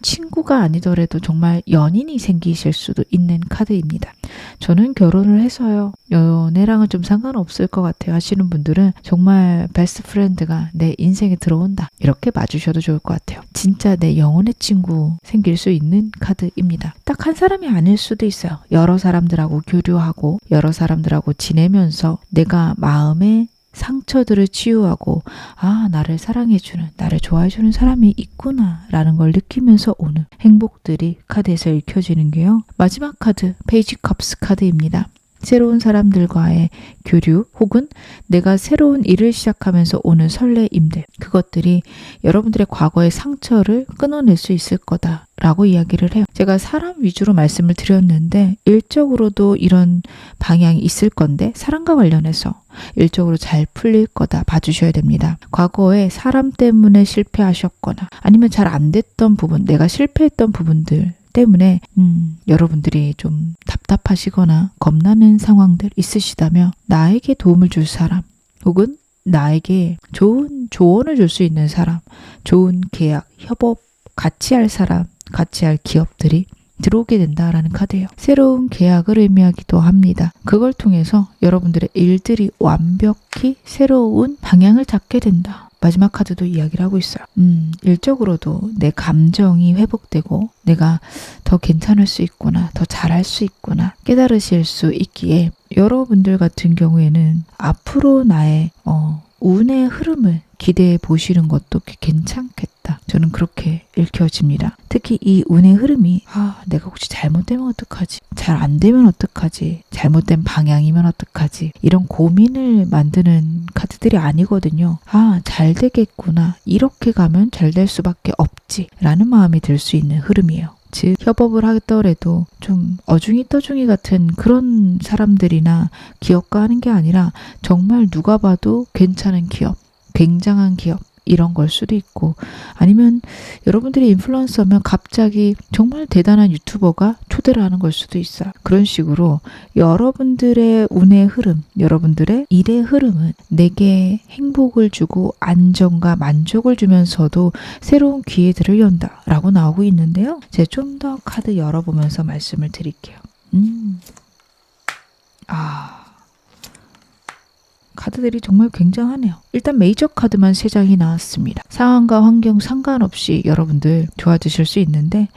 친구가 아니더라도 정말 연인이 생기실 수도 있는 카드입니다. 저는 결혼을 해서요, 연애랑은 좀 상관없을 것 같아요 하시는 분들은 정말 베스트 프렌드가 내 인생에 들어온다, 이렇게 봐주셔도 좋을 것 같아요. 진짜 내 영혼의 친구 생길 수 있는 카드입니다. 딱 한 사람이 아닐 수도 있어요. 여러 사람들하고 교류하고 여러 사람들하고 지내면서 내가 마음의 상처들을 치유하고, 나를 사랑해주는, 나를 좋아해주는 사람이 있구나 라는 걸 느끼면서 오는 행복들이 카드에서 읽혀지는 게요. 마지막 카드, 페이지 컵스 카드입니다. 새로운 사람들과의 교류, 혹은 내가 새로운 일을 시작하면서 오는 설레임들, 그것들이 여러분들의 과거의 상처를 끊어낼 수 있을 거다라고 이야기를 해요. 제가 사람 위주로 말씀을 드렸는데 일적으로도 이런 방향이 있을 건데, 사람과 관련해서 일적으로 잘 풀릴 거다 봐주셔야 됩니다. 과거에 사람 때문에 실패하셨거나 아니면 잘 안 됐던 부분, 내가 실패했던 부분들 때문에 여러분들이 좀 답답하시거나 겁나는 상황들 있으시다면, 나에게 도움을 줄 사람, 혹은 나에게 좋은 조언을 줄 수 있는 사람, 좋은 계약, 협업, 같이 할 사람, 같이 할 기업들이 들어오게 된다라는 카드예요. 새로운 계약을 의미하기도 합니다. 그걸 통해서 여러분들의 일들이 완벽히 새로운 방향을 잡게 된다. 마지막 카드도 이야기를 하고 있어요. 일적으로도 내 감정이 회복되고 내가 더 괜찮을 수 있구나, 더 잘할 수 있구나 깨달으실 수 있기에, 여러분들 같은 경우에는 앞으로 나의 운의 흐름을 기대해 보시는 것도 괜찮겠다. 저는 그렇게 읽혀집니다. 특히 이 운의 흐름이 내가 혹시 잘못되면 어떡하지? 잘 안 되면 어떡하지? 잘못된 방향이면 어떡하지? 이런 고민을 만드는 카드들이 아니거든요. 잘 되겠구나. 이렇게 가면 잘 될 수밖에 없지. 라는 마음이 들 수 있는 흐름이에요. 즉 협업을 하더라도 좀 어중이 떠중이 같은 그런 사람들이나 기업과 하는 게 아니라 정말 누가 봐도 괜찮은 기업, 굉장한 기업, 이런 걸 수도 있고, 아니면 여러분들이 인플루언서면 갑자기 정말 대단한 유튜버가 초대를 하는 걸 수도 있어요. 그런 식으로 여러분들의 운의 흐름, 여러분들의 일의 흐름은 내게 행복을 주고 안정과 만족을 주면서도 새로운 기회들을 연다라고 나오고 있는데요. 제가 좀 더 카드 열어보면서 말씀을 드릴게요. 카드들이 정말 굉장하네요. 일단 메이저 카드만 3장이 나왔습니다. 상황과 환경 상관없이 여러분들 좋아지실 수 있는데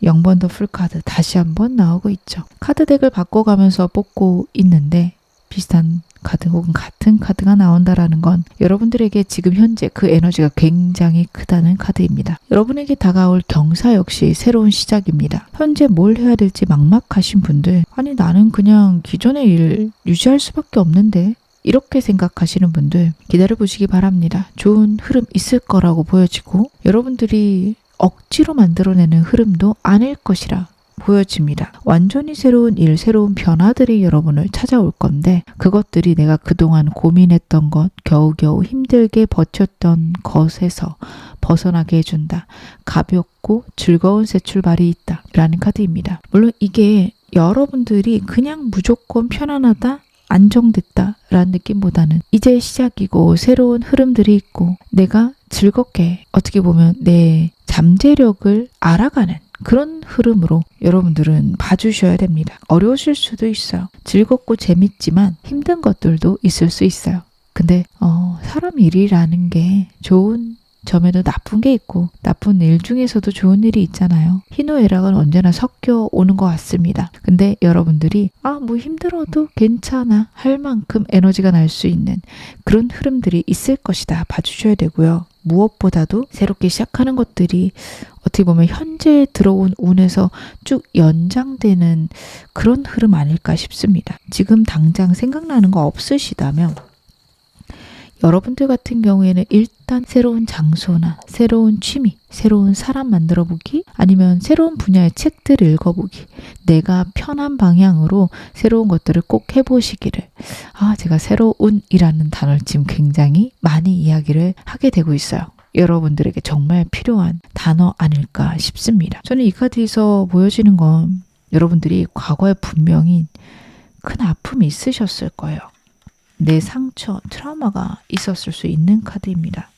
0번 더 풀카드 다시 한번 나오고 있죠. 카드덱을 바꿔가면서 뽑고 있는데 비슷한 카드 혹은 같은 카드가 나온다라는 건 여러분들에게 지금 현재 그 에너지가 굉장히 크다는 카드입니다. 여러분에게 다가올 경사 역시 새로운 시작입니다. 현재 뭘 해야 될지 막막하신 분들, 아니 나는 그냥 기존의 일 유지할 수밖에 없는데 이렇게 생각하시는 분들 기다려 보시기 바랍니다. 좋은 흐름 있을 거라고 보여지고 여러분들이 억지로 만들어내는 흐름도 아닐 것이라 보여집니다. 완전히 새로운 일, 새로운 변화들이 여러분을 찾아올 건데 그것들이 내가 그동안 고민했던 것, 겨우겨우 힘들게 버텼던 것에서 벗어나게 해준다. 가볍고 즐거운 새 출발이 있다. 라는 카드입니다. 물론 이게 여러분들이 그냥 무조건 편안하다, 안정됐다 라는 느낌보다는 이제 시작이고 새로운 흐름들이 있고 내가 즐겁게 어떻게 보면 내 잠재력을 알아가는 그런 흐름으로 여러분들은 봐주셔야 됩니다. 어려우실 수도 있어요. 즐겁고 재밌지만 힘든 것들도 있을 수 있어요. 근데 사람 일이라는 게 좋은 점에도 나쁜 게 있고 나쁜 일 중에서도 좋은 일이 있잖아요. 희노애락은 언제나 섞여 오는 것 같습니다. 근데 여러분들이 뭐 힘들어도 괜찮아 할 만큼 에너지가 날 수 있는 그런 흐름들이 있을 것이다 봐주셔야 되고요. 무엇보다도 새롭게 시작하는 것들이 어떻게 보면 현재 들어온 운에서 쭉 연장되는 그런 흐름 아닐까 싶습니다. 지금 당장 생각나는 거 없으시다면 여러분들 같은 경우에는 일단 새로운 장소나 새로운 취미, 새로운 사람 만들어보기 아니면 새로운 분야의 책들을 읽어보기 내가 편한 방향으로 새로운 것들을 꼭 해보시기를 제가 새로운이라는 단어를 지금 굉장히 많이 이야기를 하게 되고 있어요. 여러분들에게 정말 필요한 단어 아닐까 싶습니다. 저는 이 카드에서 보여지는 건 여러분들이 과거에 분명히 큰 아픔이 있으셨을 거예요. 내 상처, 트라우마가 있었을 수 있는 카드입니다.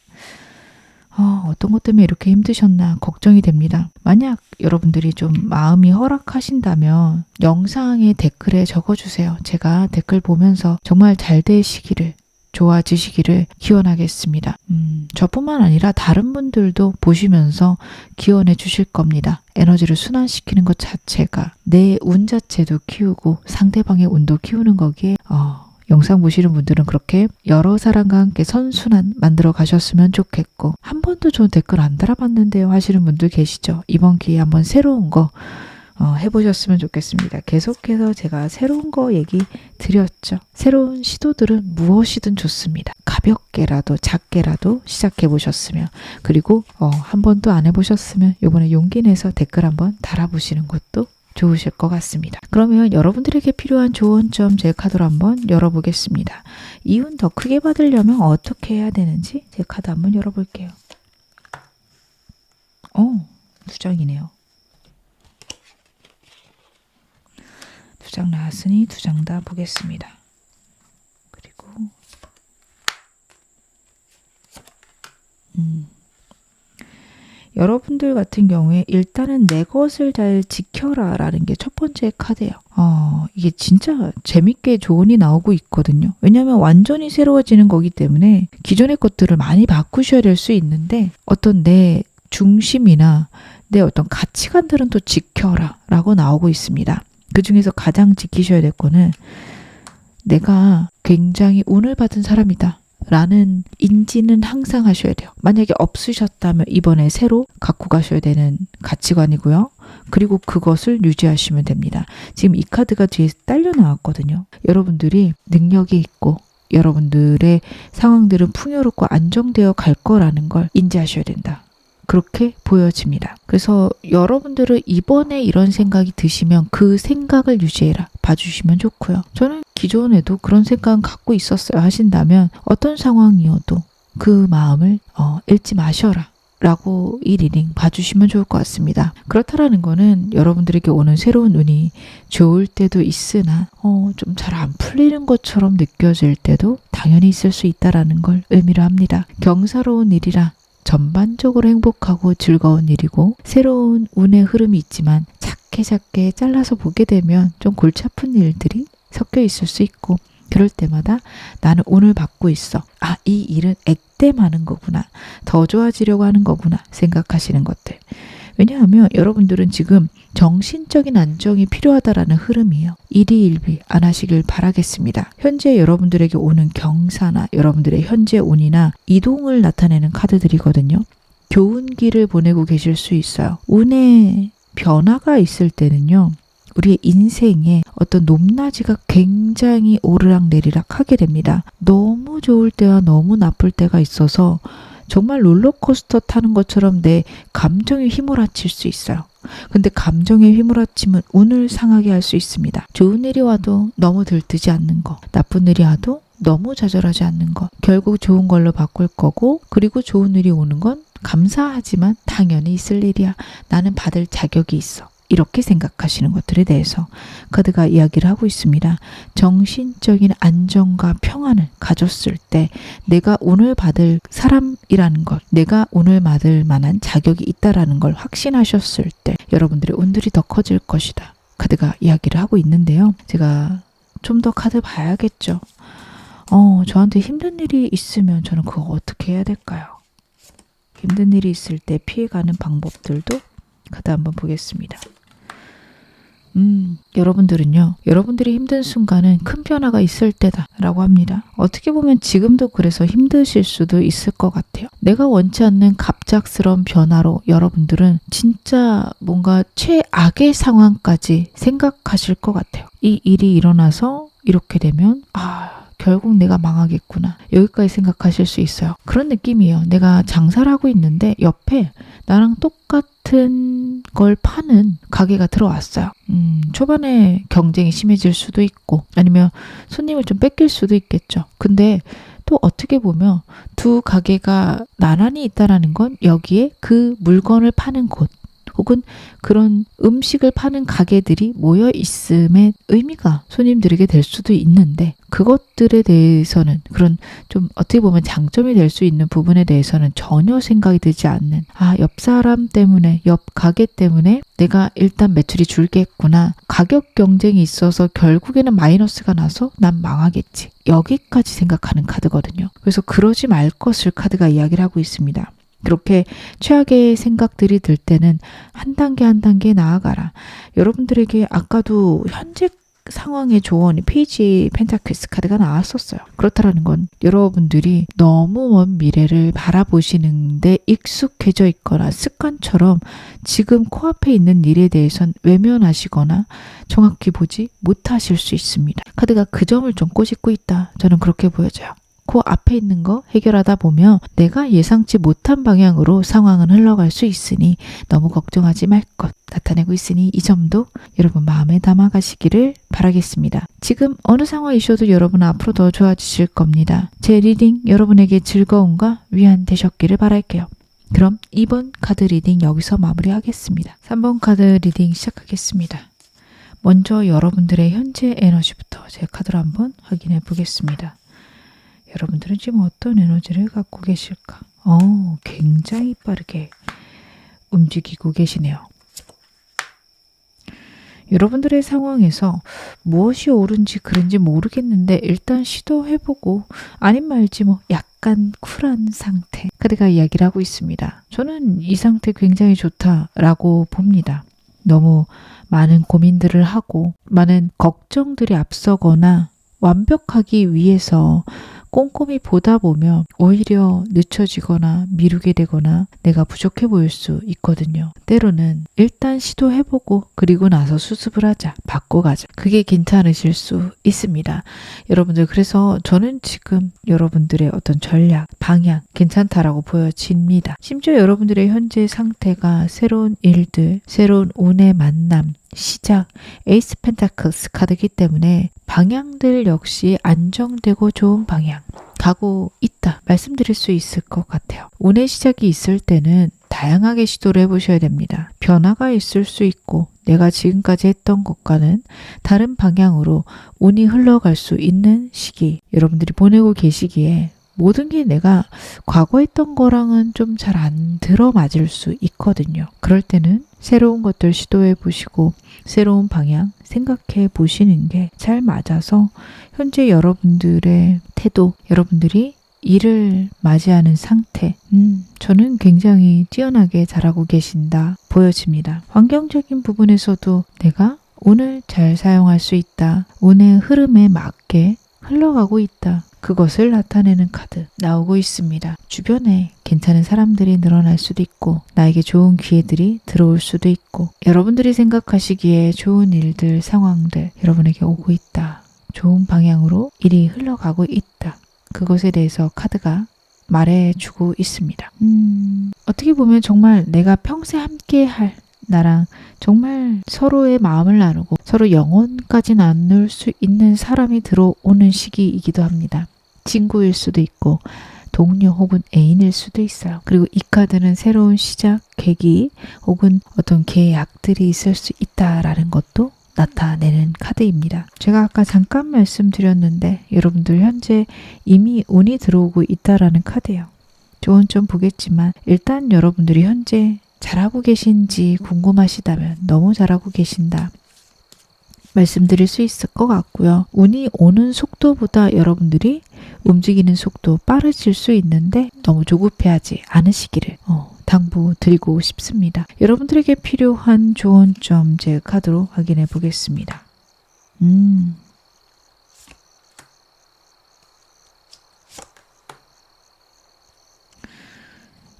어떤 것 때문에 이렇게 힘드셨나 걱정이 됩니다. 만약 여러분들이 좀 마음이 허락하신다면 영상의 댓글에 적어주세요. 제가 댓글 보면서 정말 잘 되시기를, 좋아지시기를 기원하겠습니다. 저뿐만 아니라 다른 분들도 보시면서 기원해 주실 겁니다. 에너지를 순환시키는 것 자체가 내 운 자체도 키우고 상대방의 운도 키우는 거기에 영상 보시는 분들은 그렇게 여러 사람과 함께 선순환 만들어 가셨으면 좋겠고 한 번도 저 댓글 안 달아봤는데요 하시는 분들 계시죠? 이번 기회에 한번 새로운 거 해보셨으면 좋겠습니다. 계속해서 제가 새로운 거 얘기 드렸죠. 새로운 시도들은 무엇이든 좋습니다. 가볍게라도 작게라도 시작해 보셨으면 그리고 한 번도 안 해보셨으면 이번에 용기 내서 댓글 한번 달아보시는 것도 좋으실 것 같습니다. 그러면 여러분들에게 필요한 조언점 제 카드로 한번 열어보겠습니다. 이 운 더 크게 받으려면 어떻게 해야 되는지 제 카드 한번 열어볼게요. 2장이네요. 2장 나왔으니 2장 다 보겠습니다. 그리고 여러분들 같은 경우에 일단은 내 것을 잘 지켜라 라는 게 첫 번째 카드예요. 이게 진짜 재밌게 조언이 나오고 있거든요. 왜냐하면 완전히 새로워지는 거기 때문에 기존의 것들을 많이 바꾸셔야 될 수 있는데 어떤 내 중심이나 내 어떤 가치관들은 또 지켜라 라고 나오고 있습니다. 그 중에서 가장 지키셔야 될 거는 내가 굉장히 운을 받은 사람이다 라는 인지는 항상 하셔야 돼요. 만약에 없으셨다면 이번에 새로 갖고 가셔야 되는 가치관이고요. 그리고 그것을 유지하시면 됩니다. 지금 이 카드가 뒤에 딸려 나왔거든요. 여러분들이 능력이 있고 여러분들의 상황들은 풍요롭고 안정되어 갈 거라는 걸 인지하셔야 된다. 그렇게 보여집니다. 그래서 여러분들은 이번에 이런 생각이 드시면 그 생각을 유지해라 봐주시면 좋고요. 저는 기존에도 그런 생각은 갖고 있었어요 하신다면 어떤 상황이어도 그 마음을 잃지 마셔라 라고 이 리딩 봐주시면 좋을 것 같습니다. 그렇다라는 거는 여러분들에게 오는 새로운 운이 좋을 때도 있으나 좀 잘 안 풀리는 것처럼 느껴질 때도 당연히 있을 수 있다라는 걸 의미로 합니다. 경사로운 일이라 전반적으로 행복하고 즐거운 일이고 새로운 운의 흐름이 있지만 작게 잘라서 보게 되면 좀 골치 아픈 일들이 섞여 있을 수 있고 그럴 때마다 나는 운을 받고 있어. 이 일은 액땜하는 거구나. 더 좋아지려고 하는 거구나 생각하시는 것들. 왜냐하면 여러분들은 지금 정신적인 안정이 필요하다라는 흐름이에요. 일희일비 안 하시길 바라겠습니다. 현재 여러분들에게 오는 경사나 여러분들의 현재 운이나 이동을 나타내는 카드들이거든요. 좋은 길을 보내고 계실 수 있어요. 운의 변화가 있을 때는요. 우리의 인생에 어떤 높낮이가 굉장히 오르락내리락 하게 됩니다. 너무 좋을 때와 너무 나쁠 때가 있어서 정말 롤러코스터 타는 것처럼 내 감정이 휘몰아칠 수 있어요. 근데 감정의 휘몰아침은 운을 상하게 할 수 있습니다. 좋은 일이 와도 너무 들뜨지 않는 거, 나쁜 일이 와도 너무 좌절하지 않는 거, 결국 좋은 걸로 바꿀 거고 그리고 좋은 일이 오는 건 감사하지만 당연히 있을 일이야. 나는 받을 자격이 있어. 이렇게 생각하시는 것들에 대해서 카드가 이야기를 하고 있습니다. 정신적인 안정과 평안을 가졌을 때 내가 운을 받을 사람이라는 것, 내가 운을 받을 만한 자격이 있다라는 걸 확신하셨을 때 여러분들의 운들이 더 커질 것이다. 카드가 이야기를 하고 있는데요. 제가 좀 더 카드 봐야겠죠. 저한테 힘든 일이 있으면 저는 그거 어떻게 해야 될까요? 힘든 일이 있을 때 피해가는 방법들도 카드 한번 보겠습니다. 여러분들은요. 여러분들이 힘든 순간은 큰 변화가 있을 때다 라고 합니다. 어떻게 보면 지금도 그래서 힘드실 수도 있을 것 같아요. 내가 원치 않는 갑작스러운 변화로 여러분들은 진짜 뭔가 최악의 상황까지 생각하실 것 같아요. 이 일이 일어나서 이렇게 되면 결국 내가 망하겠구나. 여기까지 생각하실 수 있어요. 그런 느낌이에요. 내가 장사를 하고 있는데 옆에 나랑 똑같은 걸 파는 가게가 들어왔어요. 초반에 경쟁이 심해질 수도 있고 아니면 손님을 좀 뺏길 수도 있겠죠. 근데 또 어떻게 보면 두 가게가 나란히 있다라는 건 여기에 그 물건을 파는 곳 혹은 그런 음식을 파는 가게들이 모여 있음의 의미가 손님들에게 될 수도 있는데 그것들에 대해서는 그런 좀 어떻게 보면 장점이 될 수 있는 부분에 대해서는 전혀 생각이 들지 않는 옆 사람 때문에 옆 가게 때문에 내가 일단 매출이 줄겠구나. 가격 경쟁이 있어서 결국에는 마이너스가 나서 난 망하겠지. 여기까지 생각하는 카드거든요. 그래서 그러지 말 것을 카드가 이야기를 하고 있습니다. 그렇게 최악의 생각들이 들 때는 한 단계 한 단계 나아가라. 여러분들에게 아까도 현재 상황의 조언이 페이지 펜타클스 카드가 나왔었어요. 그렇다라는 건 여러분들이 너무 먼 미래를 바라보시는데 익숙해져 있거나 습관처럼 지금 코앞에 있는 일에 대해선 외면하시거나 정확히 보지 못하실 수 있습니다. 카드가 그 점을 좀 꼬집고 있다. 저는 그렇게 보여져요. 그 앞에 있는 거 해결하다 보면 내가 예상치 못한 방향으로 상황은 흘러갈 수 있으니 너무 걱정하지 말 것 나타내고 있으니 이 점도 여러분 마음에 담아가시기를 바라겠습니다. 지금 어느 상황이셔도 여러분은 앞으로 더 좋아지실 겁니다. 제 리딩 여러분에게 즐거움과 위안 되셨기를 바랄게요. 그럼 2번 카드 리딩 여기서 마무리하겠습니다. 3번 카드 리딩 시작하겠습니다. 먼저 여러분들의 현재 에너지부터 제 카드로 한번 확인해 보겠습니다. 여러분들은 지금 어떤 에너지를 갖고 계실까? 굉장히 빠르게 움직이고 계시네요. 여러분들의 상황에서 무엇이 옳은지 그른지 모르겠는데 일단 시도해보고 아님 말지 약간 쿨한 상태. 카드가 이야기를 하고 있습니다. 저는 이 상태 굉장히 좋다라고 봅니다. 너무 많은 고민들을 하고 많은 걱정들이 앞서거나 완벽하기 위해서 꼼꼼히 보다 보면 오히려 늦춰지거나 미루게 되거나 내가 부족해 보일 수 있거든요. 때로는 일단 시도해보고 그리고 나서 수습을 하자, 바꿔가자. 그게 괜찮으실 수 있습니다. 여러분들 그래서 저는 지금 여러분들의 어떤 전략, 방향 괜찮다라고 보여집니다. 심지어 여러분들의 현재 상태가 새로운 일들, 새로운 운의 만남, 시작, 에이스 펜타클스 카드이기 때문에 방향들 역시 안정되고 좋은 방향, 가고 있다 말씀드릴 수 있을 것 같아요. 운의 시작이 있을 때는 다양하게 시도를 해보셔야 됩니다. 변화가 있을 수 있고 내가 지금까지 했던 것과는 다른 방향으로 운이 흘러갈 수 있는 시기 여러분들이 보내고 계시기에 모든 게 내가 과거 했던 거랑은 좀 잘 안 들어맞을 수 있거든요. 그럴 때는 새로운 것들 시도해 보시고 새로운 방향 생각해 보시는 게 잘 맞아서 현재 여러분들의 태도, 여러분들이 일을 맞이하는 상태, 저는 굉장히 뛰어나게 잘하고 계신다 보여집니다. 환경적인 부분에서도 내가 운을 잘 사용할 수 있다. 운의 흐름에 맞게 흘러가고 있다. 그것을 나타내는 카드 나오고 있습니다. 주변에 괜찮은 사람들이 늘어날 수도 있고 나에게 좋은 기회들이 들어올 수도 있고 여러분들이 생각하시기에 좋은 일들, 상황들 여러분에게 오고 있다. 좋은 방향으로 일이 흘러가고 있다. 그것에 대해서 카드가 말해주고 있습니다. 어떻게 보면 정말 내가 평생 함께할 나랑 정말 서로의 마음을 나누고 서로 영혼까지 나눌 수 있는 사람이 들어오는 시기이기도 합니다. 친구일 수도 있고 동료 혹은 애인일 수도 있어요. 그리고 이 카드는 새로운 시작, 계기 혹은 어떤 계약들이 있을 수 있다라는 것도 나타내는 카드입니다. 제가 아까 잠깐 말씀드렸는데 여러분들 현재 이미 운이 들어오고 있다라는 카드예요. 좋은 점 보겠지만 일단 여러분들이 현재 잘하고 계신지 궁금하시다면 너무 잘하고 계신다 말씀드릴 수 있을 것 같고요. 운이 오는 속도보다 여러분들이 움직이는 속도 빠르실 수 있는데 너무 조급해하지 않으시기를 당부드리고 싶습니다. 여러분들에게 필요한 좋은 점 제 카드로 확인해 보겠습니다.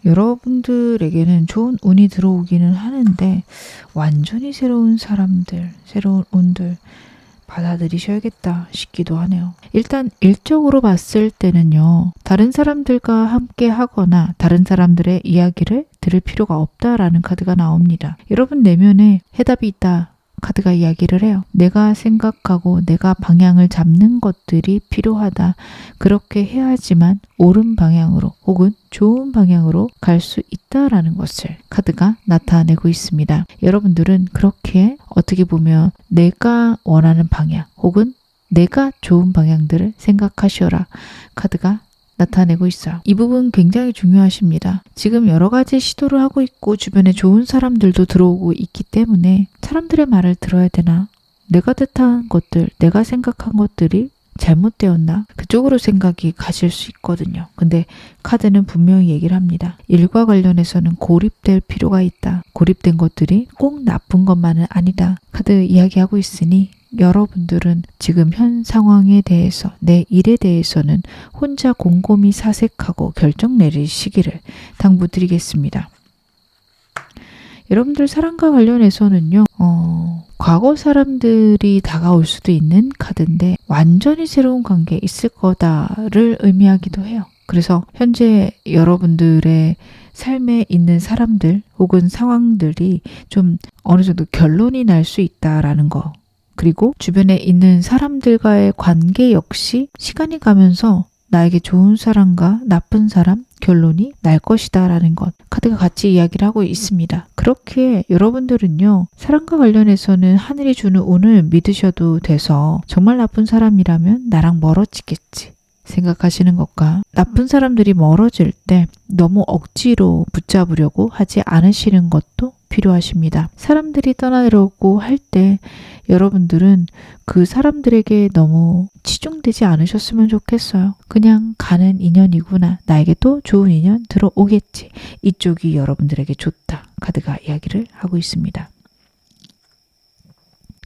여러분들에게는 좋은 운이 들어오기는 하는데 완전히 새로운 사람들, 새로운 운들 받아들이셔야겠다 싶기도 하네요. 일단 일적으로 봤을 때는요. 다른 사람들과 함께 하거나 다른 사람들의 이야기를 들을 필요가 없다라는 카드가 나옵니다. 여러분 내면에 해답이 있다. 카드가 이야기를 해요. 내가 생각하고 내가 방향을 잡는 것들이 필요하다. 그렇게 해야지만 옳은 방향으로 혹은 좋은 방향으로 갈 수 있다라는 것을 카드가 나타내고 있습니다. 여러분들은 그렇게 어떻게 보면 내가 원하는 방향 혹은 내가 좋은 방향들을 생각하시어라. 카드가 나타내고 있어요. 이 부분 굉장히 중요하십니다. 지금 여러 가지 시도를 하고 있고 주변에 좋은 사람들도 들어오고 있기 때문에 사람들의 말을 들어야 되나? 내가 뜻한 것들, 내가 생각한 것들이 잘못되었나? 그쪽으로 생각이 가실 수 있거든요. 근데 카드는 분명히 얘기를 합니다. 일과 관련해서는 고립될 필요가 있다. 고립된 것들이 꼭 나쁜 것만은 아니다. 카드 이야기하고 있으니 여러분들은 지금 현 상황에 대해서 내 일에 대해서는 혼자 곰곰이 사색하고 결정 내리시기를 당부드리겠습니다. 여러분들 사랑과 관련해서는요. 과거 사람들이 다가올 수도 있는 카드인데 완전히 새로운 관계 있을 거다를 의미하기도 해요. 그래서 현재 여러분들의 삶에 있는 사람들 혹은 상황들이 좀 어느 정도 결론이 날 수 있다라는 거. 그리고 주변에 있는 사람들과의 관계 역시 시간이 가면서 나에게 좋은 사람과 나쁜 사람 결론이 날 것이다 라는 것 카드가 같이 이야기를 하고 있습니다. 그렇게 여러분들은요 사랑과 관련해서는 하늘이 주는 운을 믿으셔도 돼서 정말 나쁜 사람이라면 나랑 멀어지겠지 생각하시는 것과 나쁜 사람들이 멀어질 때 너무 억지로 붙잡으려고 하지 않으시는 것도 필요하십니다. 사람들이 떠나려고 할 때 여러분들은 그 사람들에게 너무 치중되지 않으셨으면 좋겠어요. 그냥 가는 인연이구나. 나에게 또 좋은 인연 들어오겠지. 이쪽이 여러분들에게 좋다. 카드가 이야기를 하고 있습니다.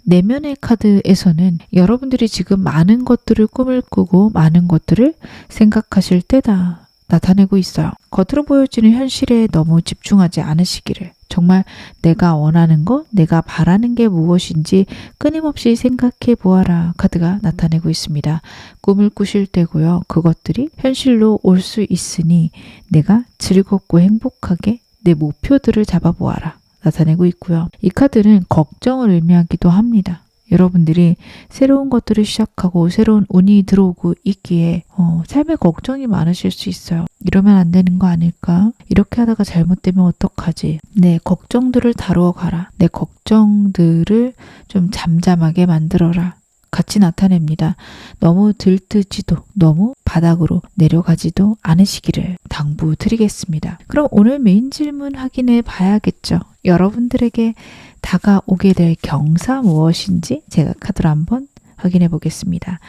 내면의 카드에서는 여러분들이 지금 많은 것들을 꿈을 꾸고 많은 것들을 생각하실 때다 나타내고 있어요. 겉으로 보여지는 현실에 너무 집중하지 않으시기를 정말 내가 원하는 것, 내가 바라는 게 무엇인지 끊임없이 생각해 보아라 카드가 나타내고 있습니다. 꿈을 꾸실 때고요. 그것들이 현실로 올 수 있으니 내가 즐겁고 행복하게 내 목표들을 잡아보아라. 나타내고 있고요. 이 카드는 걱정을 의미하기도 합니다. 여러분들이 새로운 것들을 시작하고 새로운 운이 들어오고 있기에 삶에 걱정이 많으실 수 있어요. 이러면 안 되는 거 아닐까? 이렇게 하다가 잘못되면 어떡하지? 내 걱정들을 다루어 가라. 내 걱정들을 좀 잠잠하게 만들어라. 같이 나타냅니다. 너무 들뜨지도 너무 바닥으로 내려가지도 않으시기를 당부드리겠습니다. 그럼 오늘 메인 질문 확인해 봐야겠죠. 여러분들에게 다가오게 될 경사 무엇인지 제가 카드로 한번 확인해 보겠습니다.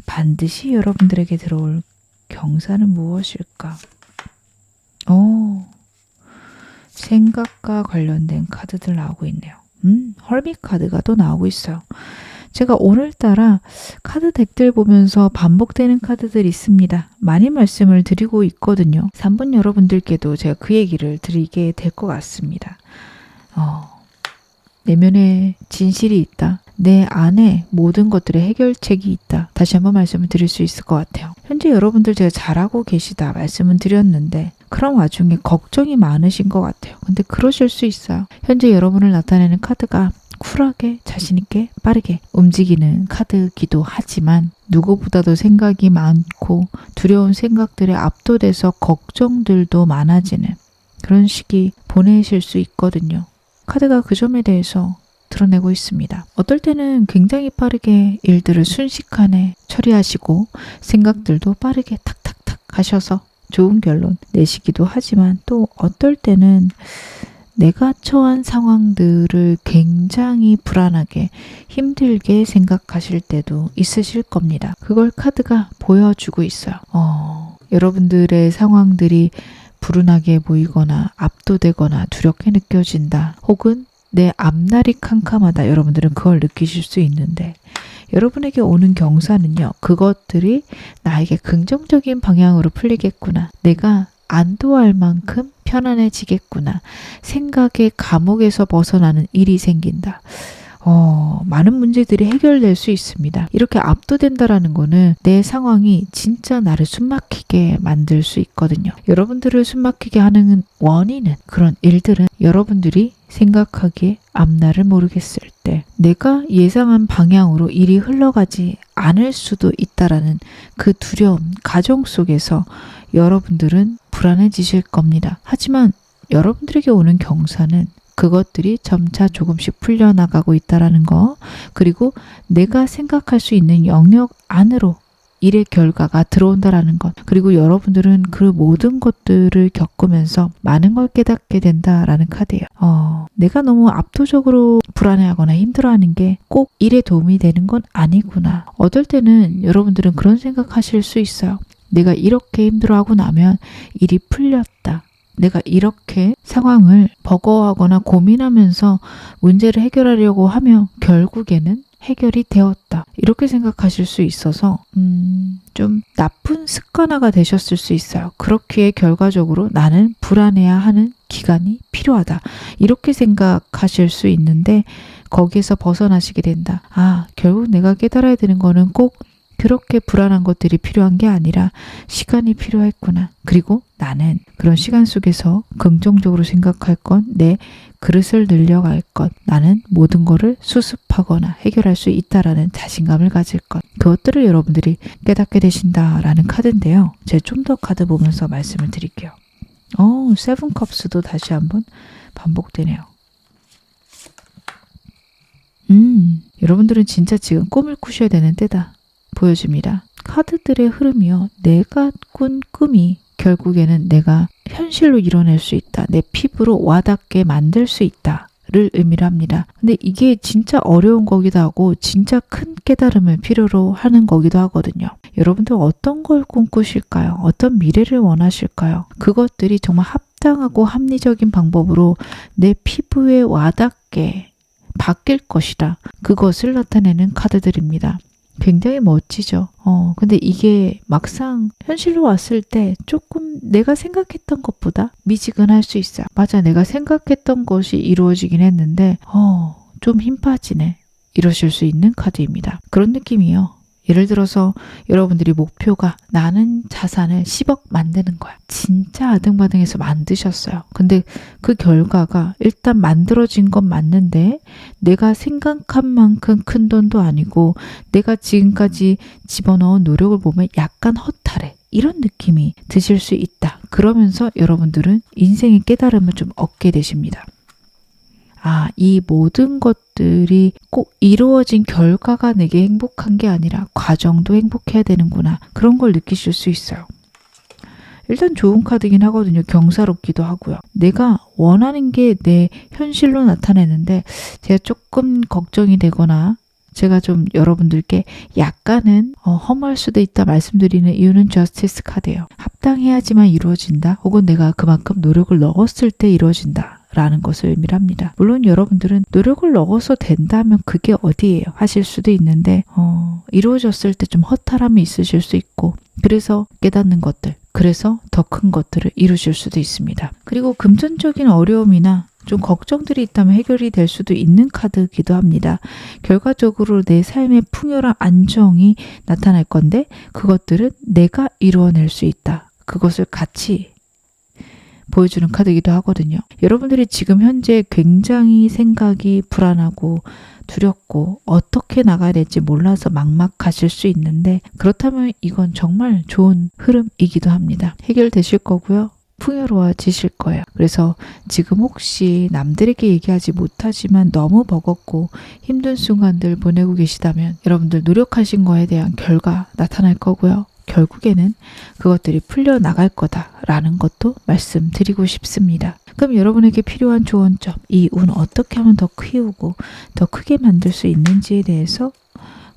반드시 여러분들에게 들어올 경사는 무엇일까? 생각과 관련된 카드들 나오고 있네요. 헐밋 카드가 또 나오고 있어요. 제가 오늘따라 카드 덱들 보면서 반복되는 카드들이 있습니다. 많이 말씀을 드리고 있거든요. 3분 여러분들께도 제가 그 얘기를 드리게 될 것 같습니다. 내면에 진실이 있다. 내 안에 모든 것들의 해결책이 있다. 다시 한번 말씀을 드릴 수 있을 것 같아요. 현재 여러분들 제가 잘하고 계시다 말씀은 드렸는데 그런 와중에 걱정이 많으신 것 같아요. 근데 그러실 수 있어요. 현재 여러분을 나타내는 카드가 쿨하게 자신있게 빠르게 움직이는 카드기도 하지만 누구보다도 생각이 많고 두려운 생각들에 압도돼서 걱정들도 많아지는 그런 시기 보내실 수 있거든요. 카드가 그 점에 대해서 드러내고 있습니다. 어떨 때는 굉장히 빠르게 일들을 순식간에 처리하시고 생각들도 빠르게 탁탁탁 하셔서 좋은 결론 내시기도 하지만 또 어떨 때는 내가 처한 상황들을 굉장히 불안하게 힘들게 생각하실 때도 있으실 겁니다. 그걸 카드가 보여주고 있어요. 여러분들의 상황들이 불운하게 보이거나 압도되거나 두렵게 느껴진다. 혹은 내 앞날이 캄캄하다. 여러분들은 그걸 느끼실 수 있는데 여러분에게 오는 경사는요. 그것들이 나에게 긍정적인 방향으로 풀리겠구나. 내가 안도할 만큼 편안해지겠구나. 생각의 감옥에서 벗어나는 일이 생긴다. 많은 문제들이 해결될 수 있습니다. 이렇게 압도된다라는 거는 내 상황이 진짜 나를 숨막히게 만들 수 있거든요. 여러분들을 숨막히게 하는 원인은 그런 일들은 여러분들이 생각하기에 앞날을 모르겠을 때 내가 예상한 방향으로 일이 흘러가지 않을 수도 있다라는 그 두려움, 가정 속에서 여러분들은 불안해지실 겁니다. 하지만 여러분들에게 오는 경사는 그것들이 점차 조금씩 풀려나가고 있다라는 거, 그리고 내가 생각할 수 있는 영역 안으로 일의 결과가 들어온다라는 것, 그리고 여러분들은 그 모든 것들을 겪으면서 많은 걸 깨닫게 된다라는 카드예요. 내가 너무 압도적으로 불안해하거나 힘들어하는 게 꼭 일에 도움이 되는 건 아니구나. 어떨 때는 여러분들은 그런 생각하실 수 있어요. 내가 이렇게 힘들어하고 나면 일이 풀렸다. 내가 이렇게 상황을 버거워하거나 고민하면서 문제를 해결하려고 하면 결국에는 해결이 되었다. 이렇게 생각하실 수 있어서 좀 나쁜 습관화가 되셨을 수 있어요. 그렇기에 결과적으로 나는 불안해야 하는 기간이 필요하다. 이렇게 생각하실 수 있는데 거기에서 벗어나시게 된다. 결국 내가 깨달아야 되는 거는 꼭 그렇게 불안한 것들이 필요한 게 아니라 시간이 필요했구나. 그리고 나는 그런 시간 속에서 긍정적으로 생각할 것, 내 그릇을 늘려갈 것, 나는 모든 거를 수습하거나 해결할 수 있다라는 자신감을 가질 것, 그것들을 여러분들이 깨닫게 되신다라는 카드인데요. 제가 좀 더 카드 보면서 말씀을 드릴게요. 세븐 컵스도 다시 한번 반복되네요. 여러분들은 진짜 지금 꿈을 꾸셔야 되는 때다. 보여줍니다. 카드들의 흐름이요. 내가 꾼 꿈이 결국에는 내가 현실로 이뤄낼 수 있다. 내 피부로 와닿게 만들 수 있다를 의미를 합니다. 근데 이게 진짜 어려운 거기도 하고 진짜 큰 깨달음을 필요로 하는 거기도 하거든요. 여러분들 어떤 걸 꿈꾸실까요? 어떤 미래를 원하실까요? 그것들이 정말 합당하고 합리적인 방법으로 내 피부에 와닿게 바뀔 것이다. 그것을 나타내는 카드들입니다. 굉장히 멋지죠. 근데 이게 막상 현실로 왔을 때 조금 내가 생각했던 것보다 미지근할 수 있어요. 맞아, 내가 생각했던 것이 이루어지긴 했는데 좀 힘 빠지네. 이러실 수 있는 카드입니다. 그런 느낌이요. 예를 들어서 여러분들이 목표가 나는 자산을 10억 만드는 거야. 진짜 아등바등해서 만드셨어요. 근데 그 결과가 일단 만들어진 건 맞는데 내가 생각한 만큼 큰 돈도 아니고 내가 지금까지 집어넣은 노력을 보면 약간 허탈해. 이런 느낌이 드실 수 있다. 그러면서 여러분들은 인생의 깨달음을 좀 얻게 되십니다. 이 모든 것들이 꼭 이루어진 결과가 내게 행복한 게 아니라 과정도 행복해야 되는구나. 그런 걸 느끼실 수 있어요. 일단 좋은 카드긴 하거든요. 경사롭기도 하고요. 내가 원하는 게 내 현실로 나타내는데 제가 조금 걱정이 되거나 제가 좀 여러분들께 약간은 허무할 수도 있다 말씀드리는 이유는 저스티스 카드예요. 합당해야지만 이루어진다. 혹은 내가 그만큼 노력을 넣었을 때 이루어진다. 라는 것을 의미를 합니다. 물론 여러분들은 노력을 넣어서 된다면 그게 어디예요? 하실 수도 있는데 이루어졌을 때 좀 허탈함이 있으실 수 있고 그래서 깨닫는 것들, 그래서 더 큰 것들을 이루실 수도 있습니다. 그리고 금전적인 어려움이나 좀 걱정들이 있다면 해결이 될 수도 있는 카드이기도 합니다. 결과적으로 내 삶의 풍요랑 안정이 나타날 건데 그것들은 내가 이루어낼 수 있다. 그것을 같이 보여주는 카드이기도 하거든요. 여러분들이 지금 현재 굉장히 생각이 불안하고 두렵고 어떻게 나가야 될지 몰라서 막막하실 수 있는데 그렇다면 이건 정말 좋은 흐름이기도 합니다. 해결되실 거고요. 풍요로워지실 거예요. 그래서 지금 혹시 남들에게 얘기하지 못하지만 너무 버겁고 힘든 순간들 보내고 계시다면 여러분들 노력하신 거에 대한 결과 나타날 거고요. 결국에는 그것들이 풀려나갈 거다라는 것도 말씀드리고 싶습니다. 그럼 여러분에게 필요한 조언점, 이 운 어떻게 하면 더 키우고 더 크게 만들 수 있는지에 대해서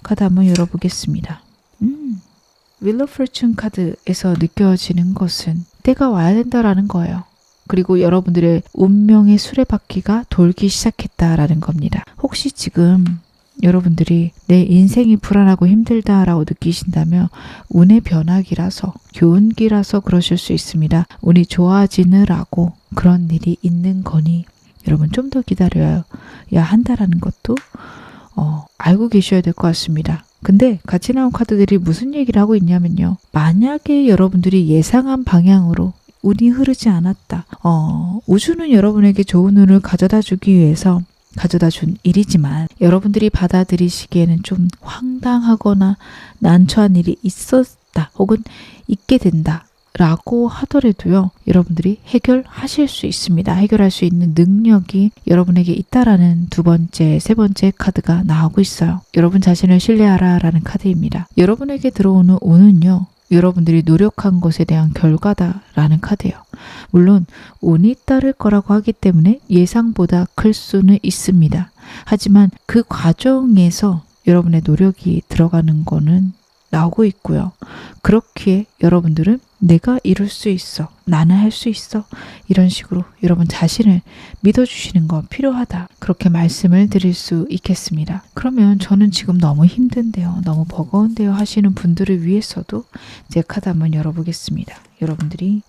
카드 한번 열어보겠습니다. 윌 오브 포춘 카드에서 느껴지는 것은 때가 와야 된다라는 거예요. 그리고 여러분들의 운명의 수레바퀴가 돌기 시작했다라는 겁니다. 혹시 지금 여러분들이 내 인생이 불안하고 힘들다라고 느끼신다면 운의 변화기라서 교훈기라서 그러실 수 있습니다. 운이 좋아지느라고 그런 일이 있는 거니 여러분 좀 더 기다려야 한다라는 것도 알고 계셔야 될 것 같습니다. 근데 같이 나온 카드들이 무슨 얘기를 하고 있냐면요. 만약에 여러분들이 예상한 방향으로 운이 흐르지 않았다. 우주는 여러분에게 좋은 운을 가져다 주기 위해서 가져다 준 일이지만 여러분들이 받아들이시기에는 좀 황당하거나 난처한 일이 있었다 혹은 있게 된다 라고 하더라도요. 여러분들이 해결하실 수 있습니다. 해결할 수 있는 능력이 여러분에게 있다라는 두 번째, 세 번째 카드가 나오고 있어요. 여러분 자신을 신뢰하라 라는 카드입니다. 여러분에게 들어오는 운은요. 여러분들이 노력한 것에 대한 결과다라는 카드예요. 물론 운이 따를 거라고 하기 때문에 예상보다 클 수는 있습니다. 하지만 그 과정에서 여러분의 노력이 들어가는 거는 나오고 있고요. 그렇기에 여러분들은 내가 이룰 수 있어. 나는 할 수 있어. 이런 식으로 여러분 자신을 믿어주시는 거 필요하다. 그렇게 말씀을 드릴 수 있겠습니다. 그러면 저는 지금 너무 힘든데요. 너무 버거운데요 하시는 분들을 위해서도 제 카드 한번 열어보겠습니다. 여러분들이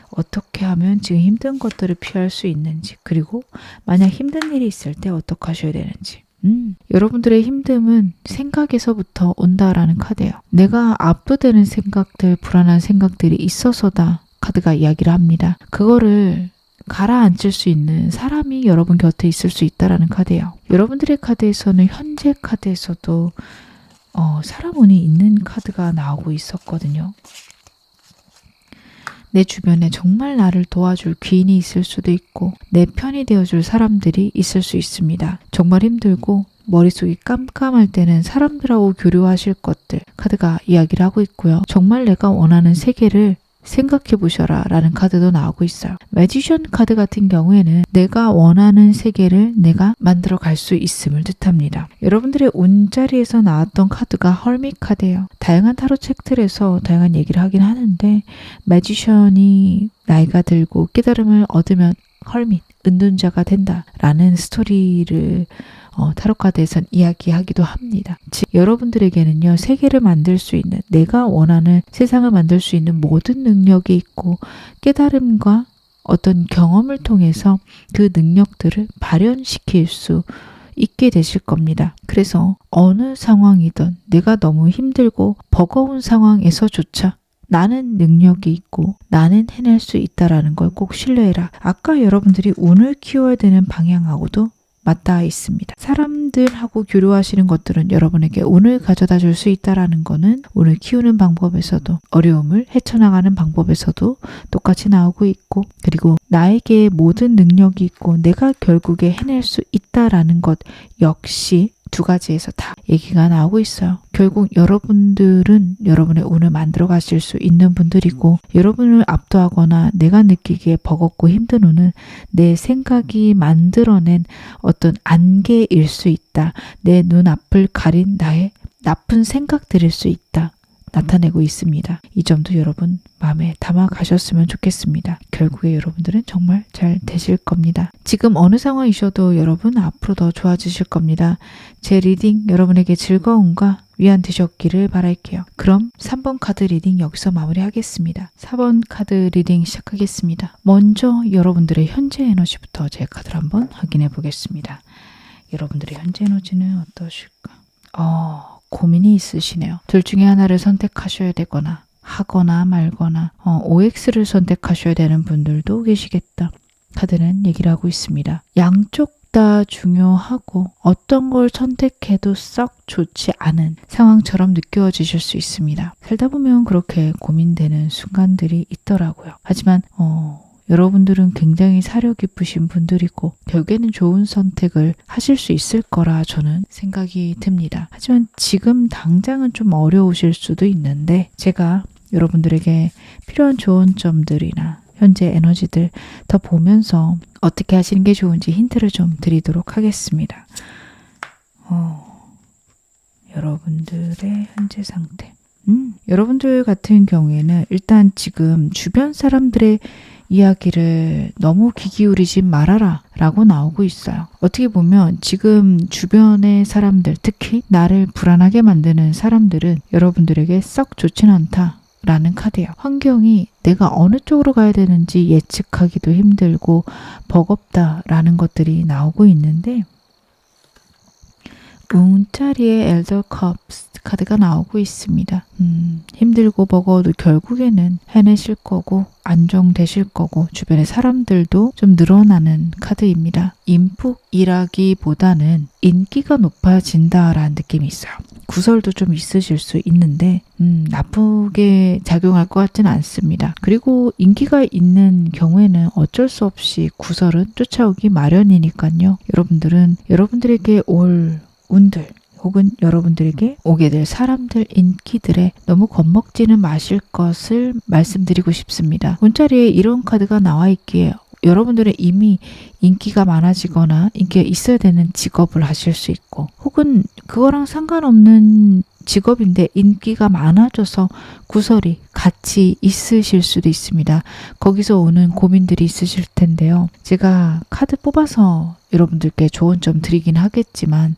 어떻게 하면 지금 힘든 것들을 피할 수 있는지 그리고 만약 힘든 일이 있을 때 어떻게 하셔야 되는지 여러분들의 힘듦은 생각에서부터 온다라는 카드예요. 내가 압도되는 생각들, 불안한 생각들이 있어서다 카드가 이야기를 합니다. 그거를 가라앉힐 수 있는 사람이 여러분 곁에 있을 수 있다라는 카드예요. 여러분들의 카드에서는 현재 카드에서도 사람운이 있는 카드가 나오고 있었거든요. 내 주변에 정말 나를 도와줄 귀인이 있을 수도 있고 내 편이 되어줄 사람들이 있을 수 있습니다. 정말 힘들고 머릿속이 깜깜할 때는 사람들하고 교류하실 것들 카드가 이야기를 하고 있고요. 정말 내가 원하는 세계를 생각해 보셔라 라는 카드도 나오고 있어요. 매지션 카드 같은 경우에는 내가 원하는 세계를 내가 만들어 갈 수 있음을 뜻합니다. 여러분들의 운자리에서 나왔던 카드가 헐밋 카드예요. 다양한 타로 책들에서 다양한 얘기를 하긴 하는데 매지션이 나이가 들고 깨달음을 얻으면 헐밋, 은둔자가 된다라는 스토리를 타로카드에선 이야기하기도 합니다. 즉 여러분들에게는요. 세계를 만들 수 있는 내가 원하는 세상을 만들 수 있는 모든 능력이 있고 깨달음과 어떤 경험을 통해서 그 능력들을 발현시킬 수 있게 되실 겁니다. 그래서 어느 상황이든 내가 너무 힘들고 버거운 상황에서조차 나는 능력이 있고 나는 해낼 수 있다라는 걸 꼭 신뢰해라. 아까 여러분들이 운을 키워야 되는 방향하고도 맞닿아 있습니다. 사람들하고 교류하시는 것들은 여러분에게 운을 가져다 줄 수 있다라는 거는 운을 키우는 방법에서도 어려움을 헤쳐나가는 방법에서도 똑같이 나오고 있고, 그리고 나에게 모든 능력이 있고 내가 결국에 해낼 수 있다라는 것 역시 두 가지에서 다 얘기가 나오고 있어요. 결국 여러분들은 여러분의 운을 만들어 가실 수 있는 분들이고, 여러분을 압도하거나 내가 느끼기에 버겁고 힘든 운은 내 생각이 만들어낸 어떤 안개일 수 있다. 내 눈앞을 가린 나의 나쁜 생각들일 수 있다. 나타내고 있습니다. 이 점도 여러분 마음에 담아 가셨으면 좋겠습니다. 결국에 여러분들은 정말 잘 되실 겁니다. 지금 어느 상황이셔도 여러분 앞으로 더 좋아지실 겁니다. 제 리딩 여러분에게 즐거움과 위안 되셨기를 바랄게요. 그럼 3번 카드 리딩 여기서 마무리하겠습니다. 4번 카드 리딩 시작하겠습니다. 먼저 여러분들의 현재 에너지부터 제 카드를 한번 확인해 보겠습니다. 여러분들의 현재 에너지는 어떠실까? 고민이 있으시네요. 둘 중에 하나를 선택하셔야 되거나 하거나 말거나 OX를 선택하셔야 되는 분들도 계시겠다. 카드는 얘기를 하고 있습니다. 양쪽 다 중요하고 어떤 걸 선택해도 썩 좋지 않은 상황처럼 느껴지실 수 있습니다. 살다 보면 그렇게 고민되는 순간들이 있더라고요. 하지만 여러분들은 굉장히 사려 깊으신 분들이고 결국에는 좋은 선택을 하실 수 있을 거라 저는 생각이 듭니다. 하지만 지금 당장은 좀 어려우실 수도 있는데 제가 여러분들에게 필요한 좋은 점들이나 현재 에너지들 더 보면서 어떻게 하시는 게 좋은지 힌트를 좀 드리도록 하겠습니다. 여러분들의 현재 상태. 여러분들 같은 경우에는 일단 지금 주변 사람들의 이야기를 너무 귀 기울이지 말아라 라고 나오고 있어요. 어떻게 보면 지금 주변의 사람들, 특히 나를 불안하게 만드는 사람들은 여러분들에게 썩 좋진 않다 라는 카드예요. 환경이 내가 어느 쪽으로 가야 되는지 예측하기도 힘들고 버겁다라는 것들이 나오고 있는데 운자리에 엘더 컵스 카드가 나오고 있습니다. 힘들고 버거워도 결국에는 해내실 거고 안정되실 거고 주변의 사람들도 좀 늘어나는 카드입니다. 인풋이라기보다는 인기가 높아진다라는 느낌이 있어요. 구설도 좀 있으실 수 있는데 나쁘게 작용할 것 같지는 않습니다. 그리고 인기가 있는 경우에는 어쩔 수 없이 구설은 쫓아오기 마련이니까요. 여러분들은 여러분들에게 올 운들 혹은 여러분들에게 오게 될 사람들, 인기들에 너무 겁먹지는 마실 것을 말씀드리고 싶습니다. 문자리에 이런 카드가 나와 있기에 여러분들은 이미 인기가 많아지거나 인기가 있어야 되는 직업을 하실 수 있고 혹은 그거랑 상관없는 직업인데 인기가 많아져서 구설이 같이 있으실 수도 있습니다. 거기서 오는 고민들이 있으실 텐데요. 제가 카드 뽑아서 여러분들께 좋은 점 드리긴 하겠지만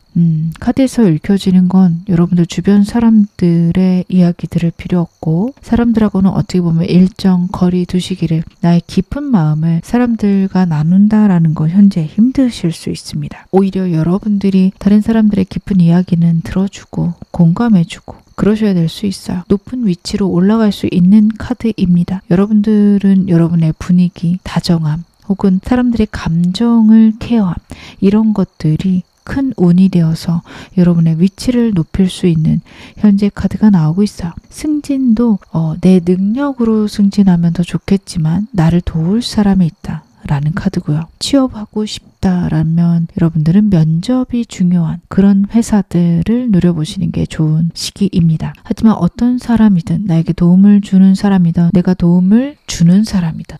카드에서 읽혀지는 건 여러분들 주변 사람들의 이야기 들을 필요 없고 사람들하고는 어떻게 보면 일정 거리 두시기를 나의 깊은 마음을 사람들과 나눈다라는 건 현재 힘드실 수 있습니다. 오히려 여러분들이 다른 사람들의 깊은 이야기는 들어주고 공감해주고 그러셔야 될 수 있어요. 높은 위치로 올라갈 수 있는 카드입니다. 여러분들은 여러분의 분위기, 다정함 혹은 사람들의 감정을 케어함 이런 것들이 큰 운이 되어서 여러분의 위치를 높일 수 있는 현재 카드가 나오고 있어요. 승진도 내 능력으로 승진하면 더 좋겠지만 나를 도울 사람이 있다. 라는 카드고요. 취업하고 싶다라면 여러분들은 면접이 중요한 그런 회사들을 노려보시는 게 좋은 시기입니다. 하지만 어떤 사람이든 나에게 도움을 주는 사람이든 내가 도움을 주는 사람이든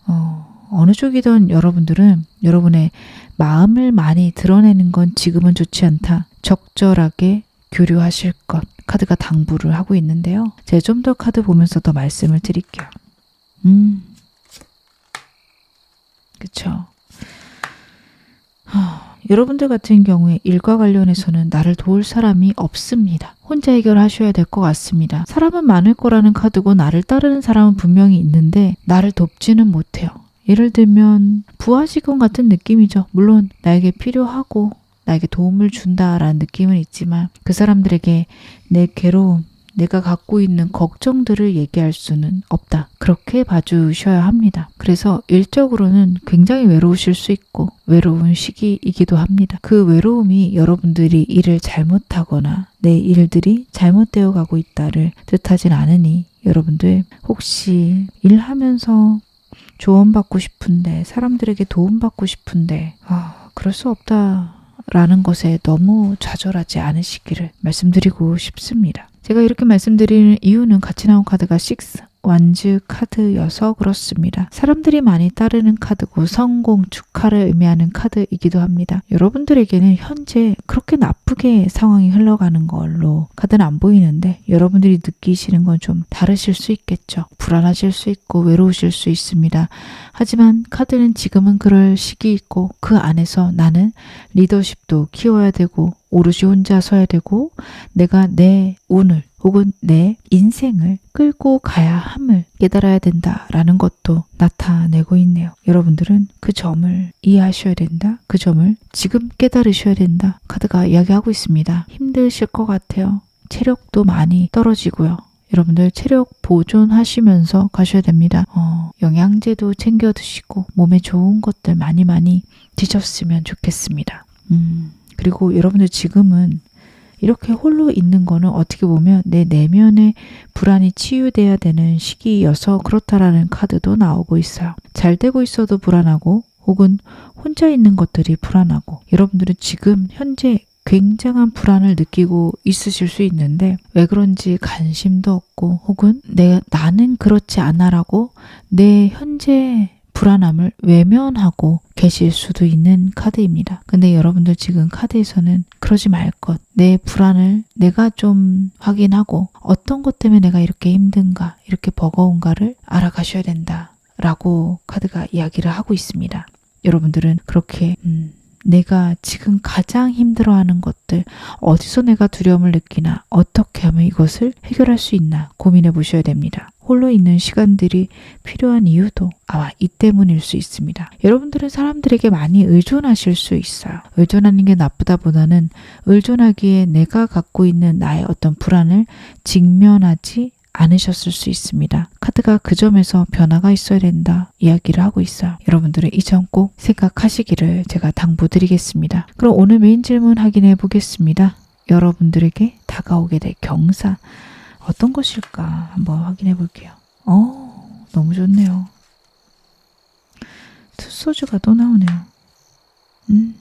어느 쪽이든 여러분들은 여러분의 마음을 많이 드러내는 건 지금은 좋지 않다. 적절하게 교류하실 것. 카드가 당부를 하고 있는데요. 제가 좀 더 카드 보면서 더 말씀을 드릴게요. 그쵸. 여러분들 같은 경우에 일과 관련해서는 나를 도울 사람이 없습니다. 혼자 해결하셔야 될 것 같습니다. 사람은 많을 거라는 카드고 나를 따르는 사람은 분명히 있는데 나를 돕지는 못해요. 예를 들면 부하 직원 같은 느낌이죠. 물론 나에게 필요하고 나에게 도움을 준다라는 느낌은 있지만 그 사람들에게 내 괴로움, 내가 갖고 있는 걱정들을 얘기할 수는 없다. 그렇게 봐주셔야 합니다. 그래서 일적으로는 굉장히 외로우실 수 있고 외로운 시기이기도 합니다. 그 외로움이 여러분들이 일을 잘못하거나 내 일들이 잘못되어 가고 있다를 뜻하진 않으니 여러분들 혹시 일하면서 조언받고 싶은데 사람들에게 도움받고 싶은데 그럴 수 없다 라는 것에 너무 좌절하지 않으시기를 말씀드리고 싶습니다. 제가 이렇게 말씀드리는 이유는 같이 나온 카드가 6 완즈 카드여서 그렇습니다. 사람들이 많이 따르는 카드고 성공, 축하를 의미하는 카드이기도 합니다. 여러분들에게는 현재 그렇게 나쁘게 상황이 흘러가는 걸로 카드는 안 보이는데 여러분들이 느끼시는 건 좀 다르실 수 있겠죠. 불안하실 수 있고 외로우실 수 있습니다. 하지만 카드는 지금은 그럴 시기이고 그 안에서 나는 리더십도 키워야 되고 오롯이 혼자 서야 되고 내가 내 운을 혹은 내 인생을 끌고 가야 함을 깨달아야 된다라는 것도 나타내고 있네요. 여러분들은 그 점을 이해하셔야 된다. 그 점을 지금 깨달으셔야 된다. 카드가 이야기하고 있습니다. 힘드실 것 같아요. 체력도 많이 떨어지고요. 여러분들 체력 보존하시면서 가셔야 됩니다. 영양제도 챙겨 드시고 몸에 좋은 것들 많이 드셨으면 좋겠습니다. 그리고 여러분들 지금은 이렇게 홀로 있는 거는 어떻게 보면 내 내면의 불안이 치유돼야 되는 시기여서 그렇다라는 카드도 나오고 있어요. 잘 되고 있어도 불안하고 혹은 혼자 있는 것들이 불안하고 여러분들은 지금 현재 굉장한 불안을 느끼고 있으실 수 있는데 왜 그런지 관심도 없고 혹은 나는 그렇지 않아라고 내 현재 불안함을 외면하고 계실 수도 있는 카드입니다. 근데 여러분들 지금 카드에서는 그러지 말 것. 내 불안을 내가 좀 확인하고 어떤 것 때문에 내가 이렇게 힘든가, 이렇게 버거운가를 알아가셔야 된다. 라고 카드가 이야기를 하고 있습니다. 여러분들은 그렇게 내가 지금 가장 힘들어하는 것들, 어디서 내가 두려움을 느끼나, 어떻게 하면 이것을 해결할 수 있나 고민해 보셔야 됩니다. 홀로 있는 시간들이 필요한 이유도 아마 이 때문일 수 있습니다. 여러분들은 사람들에게 많이 의존하실 수 있어요. 의존하는 게 나쁘다보다는 의존하기에 내가 갖고 있는 나의 어떤 불안을 직면하지 않으셨을 수 있습니다. 카드가 그 점에서 변화가 있어야 된다 이야기를 하고 있어요. 여러분들은 이 점 꼭 생각하시기를 제가 당부드리겠습니다. 그럼 오늘 메인 질문 확인해 보겠습니다. 여러분들에게 다가오게 될 경사 어떤 것일까 한번 확인해 볼게요. 너무 좋네요. 투소주가 또 나오네요.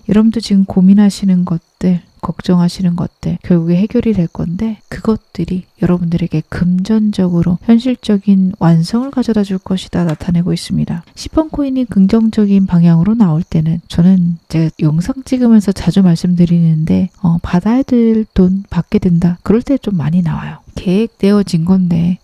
여러분들 지금 고민하시는 것들, 걱정하시는 것들 결국에 해결이 될 건데 그것들이 여러분들에게 금전적으로 현실적인 완성을 가져다 줄 것이다 나타내고 있습니다. 10번 코인이 긍정적인 방향으로 나올 때는 저는 제가 영상 찍으면서 자주 말씀드리는데 받아야 될 돈 받게 된다. 그럴 때 좀 많이 나와요. 계획되어진 건데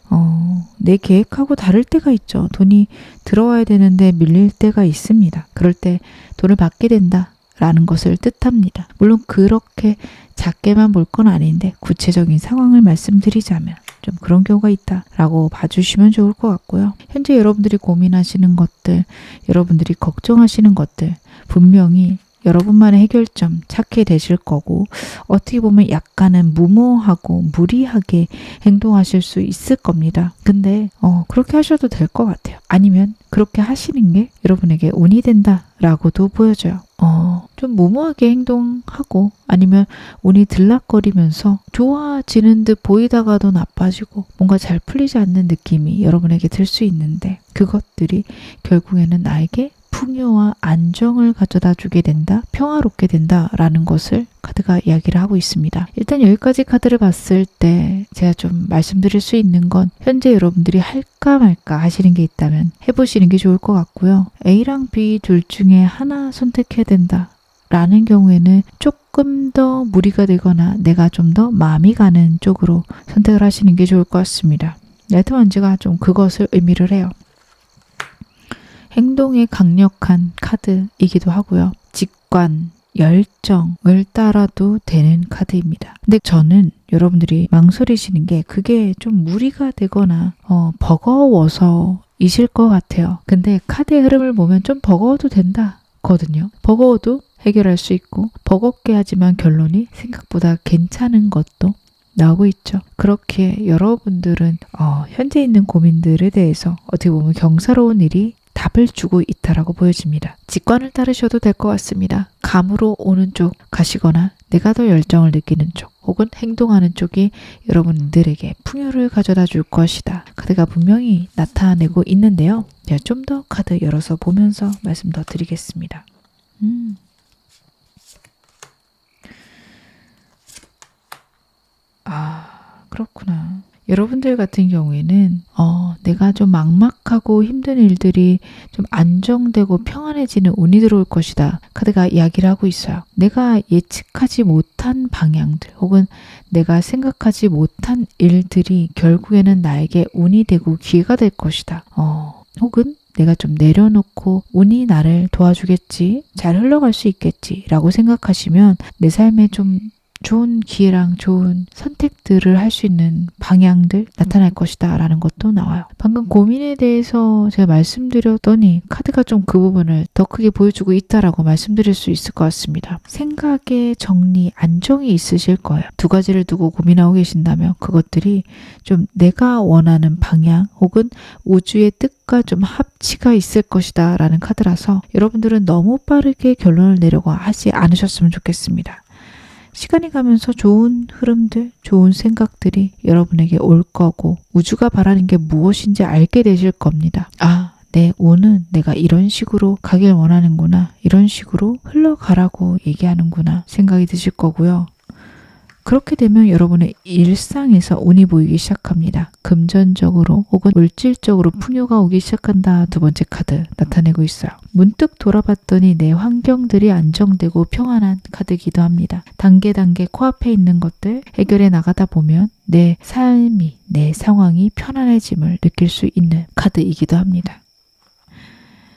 내 계획하고 다를 때가 있죠. 돈이 들어와야 되는데 밀릴 때가 있습니다. 그럴 때 돈을 받게 된다. 라는 것을 뜻합니다. 물론 그렇게 작게만 볼 건 아닌데 구체적인 상황을 말씀드리자면 좀 그런 경우가 있다라고 봐주시면 좋을 것 같고요. 현재 여러분들이 고민하시는 것들, 여러분들이 걱정하시는 것들 분명히 여러분만의 해결점 찾게 되실 거고 어떻게 보면 약간은 무모하고 무리하게 행동하실 수 있을 겁니다. 근데 그렇게 하셔도 될 것 같아요. 아니면 그렇게 하시는 게 여러분에게 운이 된다라고도 보여져요. 좀 무모하게 행동하고 아니면 운이 들락거리면서 좋아지는 듯 보이다가도 나빠지고 뭔가 잘 풀리지 않는 느낌이 여러분에게 들 수 있는데 그것들이 결국에는 나에게 풍요와 안정을 가져다 주게 된다, 평화롭게 된다라는 것을 카드가 이야기를 하고 있습니다. 일단 여기까지 카드를 봤을 때 제가 좀 말씀드릴 수 있는 건 현재 여러분들이 할까 말까 하시는 게 있다면 해보시는 게 좋을 것 같고요. A랑 B 둘 중에 하나 선택해야 된다. 라는 경우에는 조금 더 무리가 되거나 내가 좀 더 마음이 가는 쪽으로 선택을 하시는 게 좋을 것 같습니다. 라이트 완즈가 좀 그것을 의미를 해요. 행동에 강력한 카드이기도 하고요. 직관, 열정을 따라도 되는 카드입니다. 근데 저는 여러분들이 망설이시는 게 그게 좀 무리가 되거나 버거워서 이실 것 같아요. 근데 카드의 흐름을 보면 좀 버거워도 된다 거든요. 버거워도 해결할 수 있고 버겁게 하지만 결론이 생각보다 괜찮은 것도 나오고 있죠. 그렇게 여러분들은 현재 있는 고민들에 대해서 어떻게 보면 경사로운 일이 답을 주고 있다라고 보여집니다. 직관을 따르셔도 될 것 같습니다. 감으로 오는 쪽 가시거나 내가 더 열정을 느끼는 쪽 혹은 행동하는 쪽이 여러분들에게 풍요를 가져다 줄 것이다. 카드가 분명히 나타내고 있는데요. 제가 좀 더 카드 열어서 보면서 말씀 더 드리겠습니다. 그렇구나. 여러분들 같은 경우에는 내가 좀 막막하고 힘든 일들이 좀 안정되고 평안해지는 운이 들어올 것이다. 카드가 이야기를 하고 있어요. 내가 예측하지 못한 방향들 혹은 내가 생각하지 못한 일들이 결국에는 나에게 운이 되고 기회가 될 것이다. 혹은 내가 좀 내려놓고 운이 나를 도와주겠지, 잘 흘러갈 수 있겠지 라고 생각하시면 내 삶에 좀 좋은 기회랑 좋은 선택들을 할 수 있는 방향들 나타날 것이다 라는 것도 나와요. 방금 고민에 대해서 제가 말씀드렸더니 카드가 좀 그 부분을 더 크게 보여주고 있다라고 말씀드릴 수 있을 것 같습니다. 생각의 정리, 안정이 있으실 거예요. 두 가지를 두고 고민하고 계신다면 그것들이 좀 내가 원하는 방향 혹은 우주의 뜻과 좀 합치가 있을 것이다 라는 카드라서 여러분들은 너무 빠르게 결론을 내려고 하지 않으셨으면 좋겠습니다. 시간이 가면서 좋은 흐름들, 좋은 생각들이 여러분에게 올 거고 우주가 바라는 게 무엇인지 알게 되실 겁니다. 내 운은 내가 이런 식으로 가길 원하는구나. 이런 식으로 흘러가라고 얘기하는구나 생각이 드실 거고요. 그렇게 되면 여러분의 일상에서 운이 보이기 시작합니다. 금전적으로 혹은 물질적으로 풍요가 오기 시작한다. 두 번째 카드 나타내고 있어요. 문득 돌아봤더니 내 환경들이 안정되고 평안한 카드이기도 합니다. 단계 코앞에 있는 것들 해결해 나가다 보면 내 삶이, 내 상황이 편안해짐을 느낄 수 있는 카드이기도 합니다.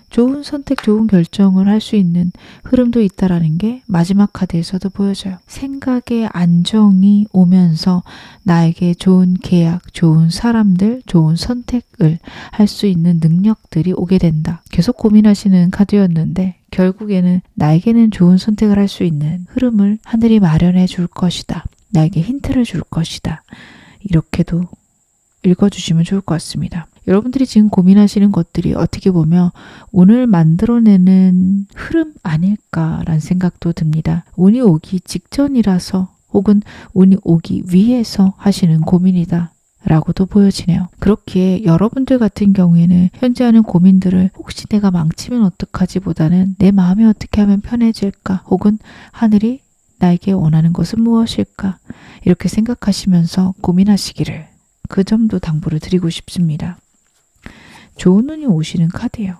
좋은 선택, 좋은 결정을 할 수 있는 흐름도 있다라는 게 마지막 카드에서도 보여져요. 생각의 안정이 오면서 나에게 좋은 계약, 좋은 사람들, 좋은 선택을 할 수 있는 능력들이 오게 된다. 계속 고민하시는 카드였는데 결국에는 나에게는 좋은 선택을 할 수 있는 흐름을 하늘이 마련해 줄 것이다. 나에게 힌트를 줄 것이다. 이렇게도 읽어주시면 좋을 것 같습니다. 여러분들이 지금 고민하시는 것들이 어떻게 보면 운을 만들어내는 흐름 아닐까라는 생각도 듭니다. 운이 오기 직전이라서 혹은 운이 오기 위해서 하시는 고민이다 라고도 보여지네요. 그렇기에 여러분들 같은 경우에는 현재 하는 고민들을 혹시 내가 망치면 어떡하지 보다는 내 마음이 어떻게 하면 편해질까 혹은 하늘이 나에게 원하는 것은 무엇일까 이렇게 생각하시면서 고민하시기를 그 점도 당부를 드리고 싶습니다. 좋은 운이 오시는 카드예요.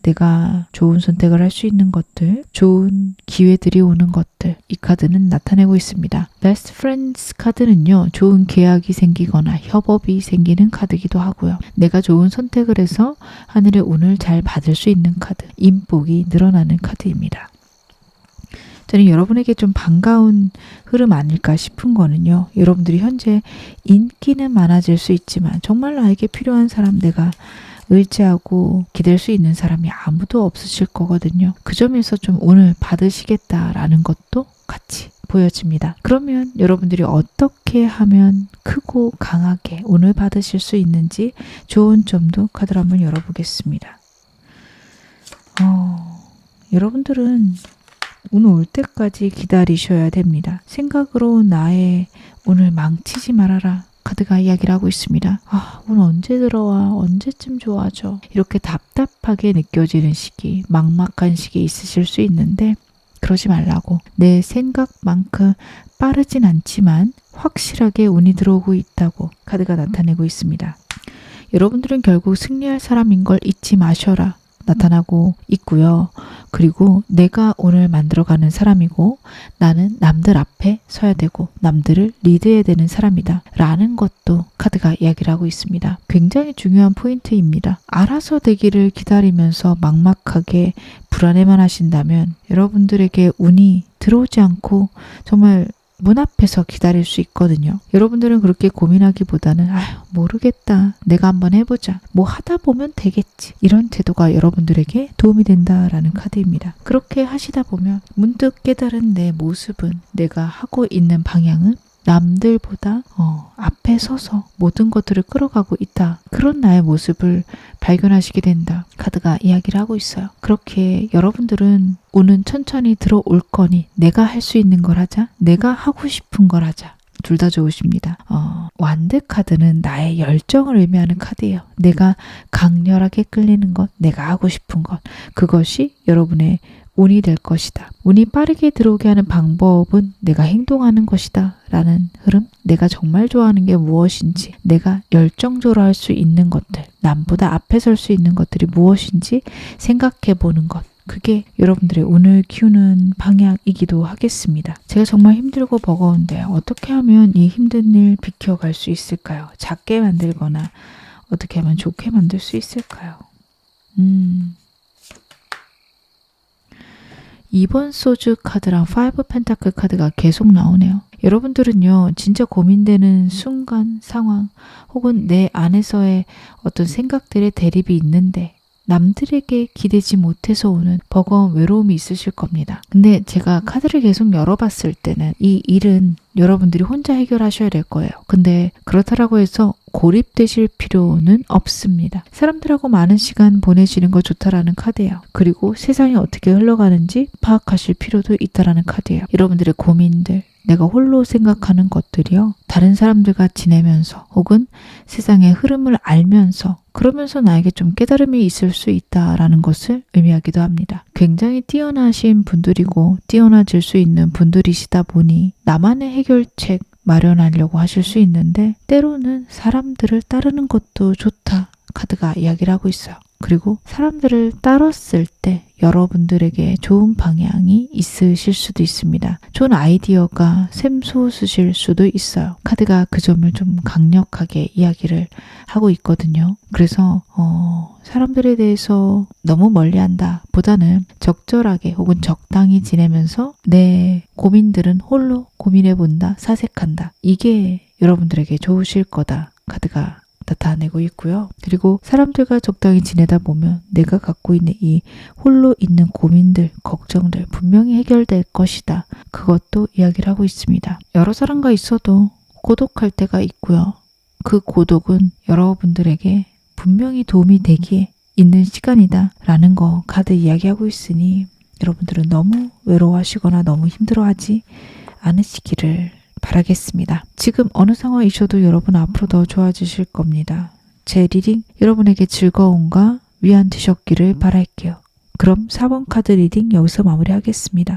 내가 좋은 선택을 할 수 있는 것들, 좋은 기회들이 오는 것들, 이 카드는 나타내고 있습니다. Best Friends 카드는요, 좋은 계약이 생기거나 협업이 생기는 카드이기도 하고요. 내가 좋은 선택을 해서 하늘의 운을 잘 받을 수 있는 카드, 인복이 늘어나는 카드입니다. 저는 여러분에게 좀 반가운 흐름 아닐까 싶은 거는요. 여러분들이 현재 인기는 많아질 수 있지만 정말 나에게 필요한 사람, 내가 의지하고 기댈 수 있는 사람이 아무도 없으실 거거든요. 그 점에서 좀 운을 받으시겠다라는 것도 같이 보여집니다. 그러면 여러분들이 어떻게 하면 크고 강하게 운을 받으실 수 있는지 좋은 점도 카드를 한번 열어보겠습니다. 여러분들은 운 올 때까지 기다리셔야 됩니다. 생각으로 나의 운을 망치지 말아라. 카드가 이야기를 하고 있습니다. 운 언제 들어와? 언제쯤 좋아져? 이렇게 답답하게 느껴지는 시기, 막막한 시기 있으실 수 있는데 그러지 말라고. 내 생각만큼 빠르진 않지만 확실하게 운이 들어오고 있다고 카드가 나타내고 있습니다. 여러분들은 결국 승리할 사람인 걸 잊지 마셔라. 나타나고 있고요. 그리고 내가 오늘 만들어가는 사람이고 나는 남들 앞에 서야 되고 남들을 리드해야 되는 사람이다 라는 것도 카드가 이야기를 하고 있습니다. 굉장히 중요한 포인트입니다. 알아서 되기를 기다리면서 막막하게 불안해만 하신다면 여러분들에게 운이 들어오지 않고 정말 문 앞에서 기다릴 수 있거든요. 여러분들은 그렇게 고민하기보다는 아휴 모르겠다. 내가 한번 해보자. 뭐 하다 보면 되겠지. 이런 태도가 여러분들에게 도움이 된다라는 카드입니다. 그렇게 하시다 보면 문득 깨달은 내 모습은 내가 하고 있는 방향은 남들보다 앞에 서서 모든 것들을 끌어가고 있다. 그런 나의 모습을 발견하시게 된다. 카드가 이야기를 하고 있어요. 그렇게 여러분들은 운은 천천히 들어올 거니 내가 할 수 있는 걸 하자. 내가 하고 싶은 걸 하자. 둘 다 좋으십니다. 완드 카드는 나의 열정을 의미하는 카드예요. 내가 강렬하게 끌리는 것, 내가 하고 싶은 것. 그것이 여러분의 운이 될 것이다. 운이 빠르게 들어오게 하는 방법은 내가 행동하는 것이다 라는 흐름. 내가 정말 좋아하는 게 무엇인지, 내가 열정적으로 할 수 있는 것들, 남보다 앞에 설 수 있는 것들이 무엇인지 생각해 보는 것. 그게 여러분들의 운을 키우는 방향이기도 하겠습니다. 제가 정말 힘들고 버거운데 어떻게 하면 이 힘든 일 비켜갈 수 있을까요? 작게 만들거나 어떻게 하면 좋게 만들 수 있을까요? 2번 소주 카드랑 5 펜타클 카드가 계속 나오네요. 여러분들은요, 진짜 고민되는 순간, 상황, 혹은 내 안에서의 어떤 생각들의 대립이 있는데 남들에게 기대지 못해서 오는 버거운 외로움이 있으실 겁니다. 근데 제가 카드를 계속 열어봤을 때는 이 일은 여러분들이 혼자 해결하셔야 될 거예요. 근데 그렇다라고 해서 고립되실 필요는 없습니다. 사람들하고 많은 시간 보내시는 거 좋다라는 카드예요. 그리고 세상이 어떻게 흘러가는지 파악하실 필요도 있다라는 카드예요. 여러분들의 고민들, 내가 홀로 생각하는 것들이요. 다른 사람들과 지내면서 혹은 세상의 흐름을 알면서 그러면서 나에게 좀 깨달음이 있을 수 있다라는 것을 의미하기도 합니다. 굉장히 뛰어나신 분들이고 뛰어나질 수 있는 분들이시다 보니 나만의 해결책 마련하려고 하실 수 있는데 때로는 사람들을 따르는 것도 좋다. 카드가 이야기를 하고 있어요. 그리고 사람들을 따랐을 때 여러분들에게 좋은 방향이 있으실 수도 있습니다. 좋은 아이디어가 샘솟으실 수도 있어요. 카드가 그 점을 좀 강력하게 이야기를 하고 있거든요. 그래서 사람들에 대해서 너무 멀리한다 보다는 적절하게 혹은 적당히 지내면서 내 고민들은 홀로 고민해본다, 사색한다. 이게 여러분들에게 좋으실 거다. 카드가 나타내고 있고요. 그리고 사람들과 적당히 지내다 보면 내가 갖고 있는 이 홀로 있는 고민들, 걱정들 분명히 해결될 것이다. 그것도 이야기를 하고 있습니다. 여러 사람과 있어도 고독할 때가 있고요. 그 고독은 여러분들에게 분명히 도움이 되기에 있는 시간이다 라는 거 카드 이야기하고 있으니 여러분들은 너무 외로워하시거나 너무 힘들어하지 않으시기를 바라겠습니다. 지금 어느 상황이셔도 여러분 앞으로 더 좋아지실 겁니다. 제 리딩 여러분에게 즐거움과 위안 되셨기를 바랄게요. 그럼 4번 카드 리딩 여기서 마무리하겠습니다.